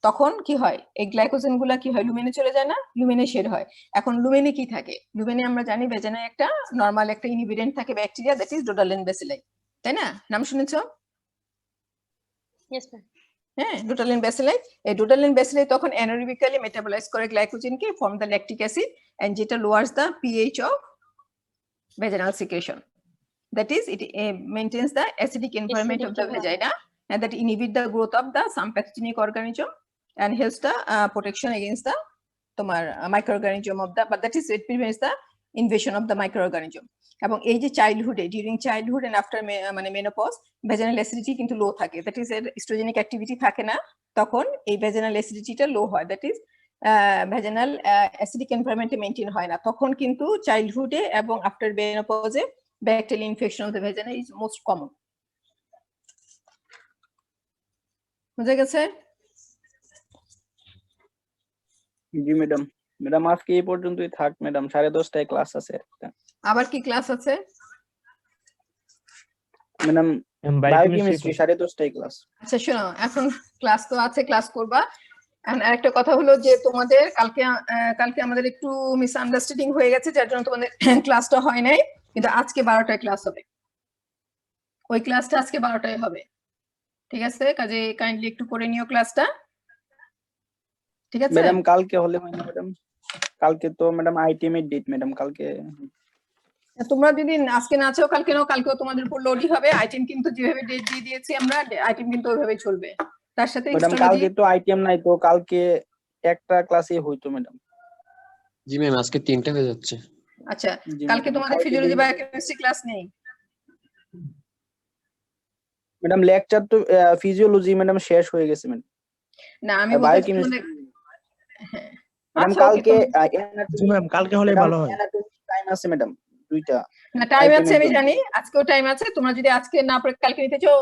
[SPEAKER 1] তখন কি হয়, এই গ্লাইকোজেন গুলা কি হয়, লুমেনে চলে যায় না, লুমেনে শেড হয়। এখন লুমেনে কি থাকে, লুমেনে আমরা জানি ভেজানায় একটা নরমাল একটা ইনহিবিটেন্ট থাকে ব্যাকটেরিয়া, দ্যাট ইজ ডোডালিন ব্যাসিলাই, তাই না, নাম শুনেছো?
[SPEAKER 5] Yes, ma'am.
[SPEAKER 1] হ্যাঁ, ডোটালিন ব্যাসিলাই। এই ডোটালিন ব্যাসিলাই তখন অ্যানারোবিক্যালি মেটাবলাইজ করে গ্লাইকোজেনকে, form the lactic acid, and যেটা lowers the pH of vaginal secretion, that is it maintains the acidic environment of the vagina, and that inhibit the growth of the some pathogenic organism and helps the protection against the তোমার microorganism of the, but that is it prevents the invasion of the microorganism। এবং এই যে চাইল্ডহুডে, ডিউরিং চাইল্ডহুড এন্ড আফটার মানে মেনোপজ, ভ্যাজিনাল অ্যাসিডিটি কিন্তু লো থাকে, দ্যাট ইজ এর ইস্ট্রোজেনিক অ্যাক্টিভিটি থাকে না, তখন এই ভ্যাজিনাল অ্যাসিডিটিটা লো হয়, দ্যাট ইজ ভ্যাজিনাল অ্যাসিডিক এনভায়রনমেন্টে মেইনটেইন হয় না, তখন কিন্তু চাইল্ডহুডে এবং আফটার মেনোপজে bacterial infection of the vagina is most common. বুঝা গেছে?
[SPEAKER 2] জি ম্যাডাম। ম্যাডাম আজকে এই পর্যন্তই থাক ম্যাডাম, 10:30টায় ক্লাস আছে একটা।
[SPEAKER 1] আবার কি ক্লাস আছে
[SPEAKER 2] ম্যাডাম?
[SPEAKER 4] Biochemistry
[SPEAKER 2] 10:30টায় class.
[SPEAKER 1] আচ্ছা শোনো, এখন ক্লাস তো আছে, ক্লাস করবা। আর একটা কথা হলো যে তোমাদের কালকে আমাদের একটু মিসআন্ডারস্ট্যান্ডিং হয়ে গেছে, যার জন্য তোমাদের ক্লাসটা হয় নাই, কিন্তু আজকে 12টায় ক্লাস হবে, ওই ক্লাসটা আজকে 12টায় হবে, ঠিক আছে? কাজে কাইন্ডলি একটু করে নিও ক্লাসটা, ঠিক আছে
[SPEAKER 2] ম্যাডাম? কালকে হলে হয় না ম্যাডাম? কালকে তো ম্যাডাম আইটেম এর ডেট ম্যাডাম, কালকে
[SPEAKER 1] তোমরা যদি আজকে না চাও কালকে নাও, কালকেও তোমাদের উপর লোডই হবে। আইটেম কিন্তু যেভাবে ডেট দিয়ে দিয়েছি আমরা, আইটেম কিন্তু ওইভাবেই চলবে, তার সাথে
[SPEAKER 2] ম্যাডাম কালকে তো আইটেম নাই, তো কালকে একটা ক্লাসই হইতো ম্যাডাম।
[SPEAKER 6] জি ম্যাম, আজকে 3টা হয়ে যাচ্ছে।
[SPEAKER 1] আচ্ছা,
[SPEAKER 2] জি
[SPEAKER 1] কালকে
[SPEAKER 2] ম্যাডাম।
[SPEAKER 1] তোমাদের ফিজিওলজি বা কেমিস্ট্রি ক্লাস নেই
[SPEAKER 2] ম্যাডাম? লেকচার তো ফিজিওলজি ম্যাডাম শেষ হয়ে গেছে ম্যাডাম।
[SPEAKER 1] না, আমি
[SPEAKER 2] আর
[SPEAKER 1] বলতে
[SPEAKER 2] বায়োকেমিস্ট্রি ম্যাডাম
[SPEAKER 1] আচ্ছা,
[SPEAKER 2] কালকে
[SPEAKER 5] জি ম্যাম কালকে হলে ভালো হয়।
[SPEAKER 2] টাইম আছে ম্যাডাম দুইটা
[SPEAKER 1] না টাইম
[SPEAKER 2] item
[SPEAKER 1] আছে
[SPEAKER 2] এর
[SPEAKER 1] আমি
[SPEAKER 2] জন্য।
[SPEAKER 1] জানি, আজকেও টাইম আছে, তোমরা যদি আজকে না পড়ে কালকে নিতে চাও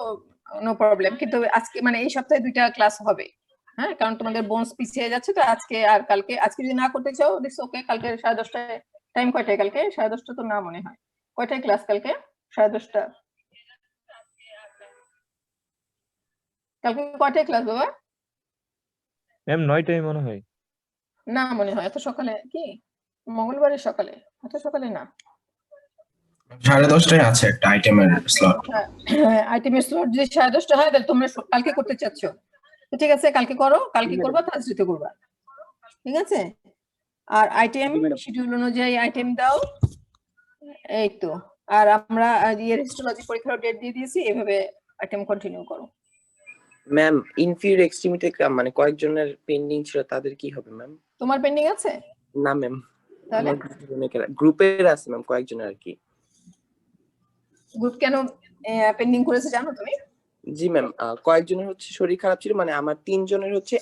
[SPEAKER 1] নো প্রবলেম, কিন্তু আজকে মানে এই সপ্তাহে 2টা ক্লাস হবে। হ্যাঁ, কারণ তোমাদের বোনস পিছিয়ে যাচ্ছে, তো আজকে আর কালকে, আজকে যদি না করতে চাও দিস ওকে, কালকে 10:30টায়। টাইম কয়টায় কালকে? 10:30টা তো না মনে হয়। কয়টায় ক্লাস কালকে? 10:30টা। কালকে কয়টায় ক্লাস বাবা?
[SPEAKER 4] ম্যাম 9টায় মনে হয়।
[SPEAKER 1] না মনে হয় এত সকালে, কি মঙ্গলবারের সকালে? এত সকালে না।
[SPEAKER 7] 10:30টায় আছে একটা আইটেমের স্লট।
[SPEAKER 1] আইটেমের স্লট যদি 10:30টা হয় তাহলে তোমরা কালকে করতে চাচ্ছ, তো ঠিক আছে কালকে করো, কালকে করবা, থার্সডেতে করবা, ঠিক আছে? আর আইটেম
[SPEAKER 2] জি, ম্যাডাম।
[SPEAKER 1] শিডিউল অনুযায়ী আইটেম দাও, এই তো। আর আমরা ইয়ের হিস্টোলজি পরীক্ষার ডেট দিয়ে দিয়েছি, এভাবে আইটেম কন্টিনিউ করো।
[SPEAKER 3] ম্যাম ইনফিউর এক্সট্রিমিটি মানে কয়েকজনের পেন্ডিং ছিল, তাদের কি হবে ম্যাম?
[SPEAKER 1] তোমার পেন্ডিং আছে?
[SPEAKER 3] না ম্যাম,
[SPEAKER 1] তাহলে
[SPEAKER 3] গ্রুপের আছে ম্যাম কয়েকজনের আর কি।
[SPEAKER 1] গ্রুপ কেন পেন্ডিং করেছে জানো তুমি?
[SPEAKER 3] জি ম্যাম, কয়েকজনের হচ্ছে শরীর খারাপ ছিল, মানে আমার 3 জনের হচ্ছে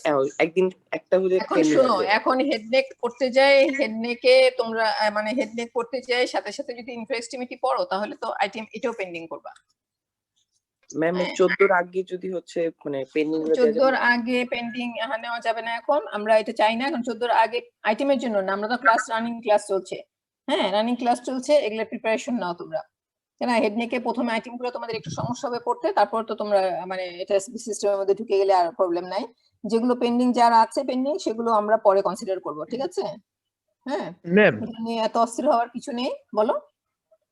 [SPEAKER 3] একদিন একটা হচ্ছে
[SPEAKER 1] এখন
[SPEAKER 3] pending
[SPEAKER 1] শোনো,
[SPEAKER 3] আছে।
[SPEAKER 1] এখন হেডনেক করতে যাই, হেডনেকে তোমরা মানে হেডনেক করতে যাই সাথে সাথে যদি ইনফ্রেস্টিমিটি পড়ো তাহলে তো আইটেম এটাও পেন্ডিং করবা।
[SPEAKER 3] ম্যাম 14 এর আগে যদি হচ্ছে মানে পেন্ডিং
[SPEAKER 1] 14 আগে পেন্ডিং নেওয়া যাবে না, এখন আমরা এটা চাই না। এখন 14 আগে আইটেমের জন্য না, আমরা তো ক্লাস রানিং ক্লাস চলছে। হ্যাঁ, রানিং ক্লাস চলছে, এগুলা প্রিপারেশন নাও তোমরা। কেন হেডনেকে প্রথমে আইটেম গুলো তোমাদের একটু সমস্যা হবে পড়তে, তারপর তো তোমরা মানে এটা সিস্টেমের মধ্যে ঢুকে গেলে আর প্রবলেম নাই। যেগুলো পেন্ডিং যারা আছে পেন্ডিং সেগুলো আমরা পরে কনসিডার করব, ঠিক আছে? হ্যাঁ,
[SPEAKER 5] ম্যাম
[SPEAKER 1] এটা নিয়ে এত অস্থির হওয়ার কিছু নেই, বলো।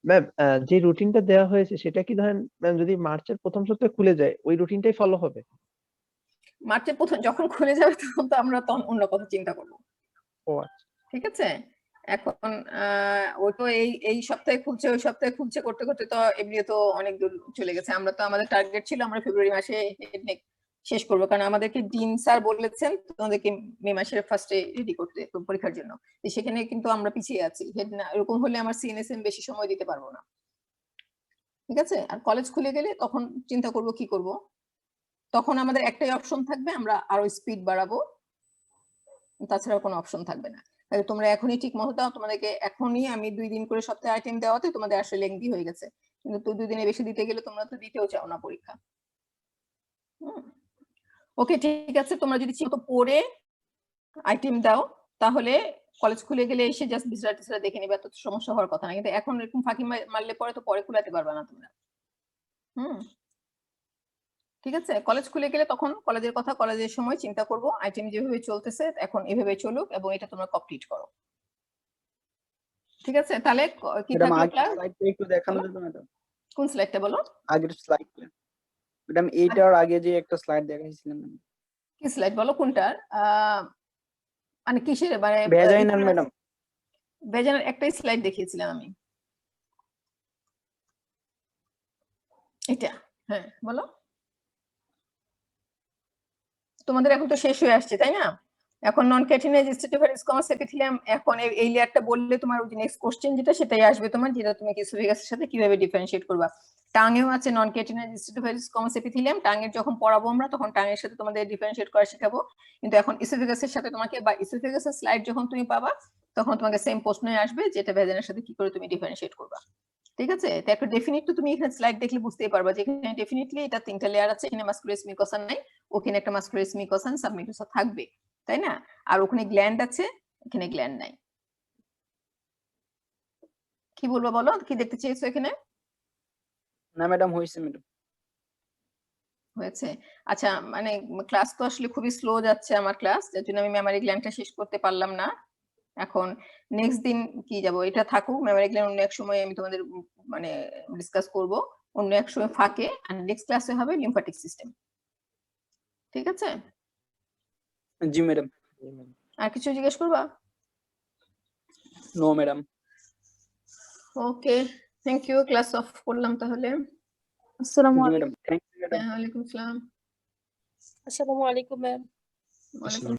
[SPEAKER 5] ম্যাম যে রুটিনটা দেওয়া হয়েছে সেটা কি ধরেন ম্যাম যদি মার্চের প্রথম সপ্তাহে খুলে যায় ওই রুটিনটাই ফলো হবে?
[SPEAKER 1] মার্চের প্রথম যখন খুলে যাবে তখন তো আমরা তখন অন্য কথা চিন্তা করবো,
[SPEAKER 5] ও আচ্ছা।
[SPEAKER 1] ঠিক আছে? এখন ওই তো এই সপ্তাহে খুলছে, ওই সপ্তাহে খুলছে করতে করতে তো এমনি তো অনেক দূর চলে গেছে। আমরা তো আমাদের টার্গেট ছিল আমরা ফেব্রুয়ারি মাসে হেডনেক শেষ করবো, কারণ আমাদেরকে ডিন স্যার বলেছেন তোমাদেরকে মে মাসের ফার্স্টে রেডি করতে পরীক্ষার জন্য। তো সেখানে কিন্তু আমরা পিছিয়ে আছি। হেড না এরকম হলে আমার সিএনএসএম বেশি সময় দিতে পারবো না, ঠিক আছে? আর কলেজ খুলে গেলে তখন চিন্তা করব কি করব। তখন আমাদের একটাই অপশন থাকবে, আমরা আরো স্পিড বাড়াবো, তাছাড়া কোনো অপশন থাকবে না। তাহলে তোমরা এখনই ঠিক মতো দাও, তোমাদেরকে এখনই আমি 2 দিন করে সপ্তাহে আইটেম দেওয়াতে তোমাদের আসলে লেংদি হয়ে গেছে, কিন্তু তো 2 দিনে বেশি দিতে গেলে তোমরা তো দিতেও চাও না পরীক্ষা। ওকে ঠিক আছে, তোমরা যদি ঠিক মতো পড়ে আইটেম দাও তাহলে কলেজ খুলে গেলে এসে জাস্ট বিসরা টিসরা দেখে নিবে, এত সমস্যা হওয়ার কথা না। কিন্তু এখন এরকম ফাঁকি মারলে পরে তো পরে খুলাতে পারবে না তোমরা। ঠিক আছে, কলেজ খুলে গেলে তখন কলেজের কথা কলেজের সময় চিন্তা করব। আইটেম যেভাবে চলতেছে এখন এভাবে চলুক এবং এটা তোমরা কমপ্লিট করো, ঠিক আছে? তাহলে কি
[SPEAKER 2] ম্যাডাম
[SPEAKER 1] থাকলো
[SPEAKER 2] আগের
[SPEAKER 1] ক্লাস?
[SPEAKER 2] স্লাইডটা একটু দেখানো যেত ম্যাডাম?
[SPEAKER 1] কোন স্লাইডটা বলো?
[SPEAKER 2] আগের স্লাইডটা ম্যাডাম, এইটার আগে যে একটা স্লাইড দেখাইছিলেন
[SPEAKER 1] কি স্লাইড বলো কোনটার? মানে কিসের মানে
[SPEAKER 2] ভেজাইনার ম্যাডাম?
[SPEAKER 1] ভেজাইনার একটাই স্লাইড দেখিয়েছিলাম আমি, এটা। হ্যাঁ বলো। তোমাদের এখন তো শেষ হয়ে আসছে তাই না? এখন নন ক্যাটিনাইজ স্ট্যাটিফাইড কমার্স এপিথেলিয়াম, এখন এই লেয়ারটা বললে তোমার ওই নেক্সট কোশ্চেন যেটা সেটাই আসবে তোমার, যেটা তুমি কিসোফেগাসের সাথে কিভাবে ডিফারেন্সিয়েট করবা। টাঙেও আছে নন ক্যাটিনাইজ স্ট্যাটিফাইড কমার্স এপিথেলিয়াম, টাঙের যখন পড়াবো আমরা তখন টাঙের সাথে তোমাদের ডিফারেন্সিয়েট করা শেখাবো। কিন্তু এখন ইসোফেগাসের সাথে তোমাকে, বা ইসোফেগাসের স্লাইড যখন তুমি পাবা তখন তোমাকে সেম প্রশ্নই আসবে যেটা ভেজানের সাথে কি করে তুমি ডিফারেন্সিয়েট করবা, ঠিক আছে? তো একটা ডেফিনিটলি তুমি এখানে স্লাইড দেখলে বুঝতেই পারবা যে এখানে ডেফিনিটলি এটা 3টা লেয়ার আছে, এখানে মাসকুলাস মিউকাসা নাই, ওখানে একটা মাসকুলাস মিউকাসা সাবমিউকাসা থাকবে, তাই না? আর ওখানে গ্ল্যান্ড আছে, এখানে গ্ল্যান্ড নাই। কি বলবো বলো, কি দেখতে চেয়েছো এখানে?
[SPEAKER 2] না ম্যাডাম হয়েছে ম্যাডাম।
[SPEAKER 1] হয়েছে? আচ্ছা, মানে ক্লাস তো আসলে খুবই স্লো যাচ্ছে আমার ক্লাস, যার জন্য আমি মেমারি গ্ল্যান্ডটা শেষ করতে পারলাম না। এখন নেক্সট দিন কি যাব, এটা থাকুক, মেমারি গ্ল্যান্ড অন্য এক সময় আমি তোমাদের মানে ডিসকাস করব অন্য এক সময় ফাঁকে। আর নেক্সট ক্লাসে হবে লিম্ফ্যাটিক সিস্টেম, ঠিক আছে?
[SPEAKER 2] জি ম্যাডাম।
[SPEAKER 1] আর কিছু জিজ্ঞেস করবা?
[SPEAKER 2] No madam.
[SPEAKER 1] Okay, thank you, class off করলাম তাহলে।
[SPEAKER 8] আসসালামু
[SPEAKER 2] জি
[SPEAKER 8] আলাইকুম।
[SPEAKER 2] Madam, thank you madam.
[SPEAKER 1] ওয়ালাইকুম আসসালাম।
[SPEAKER 8] আসসালামু আলাইকুম ম্যাম।
[SPEAKER 1] ওয়ালাইকুম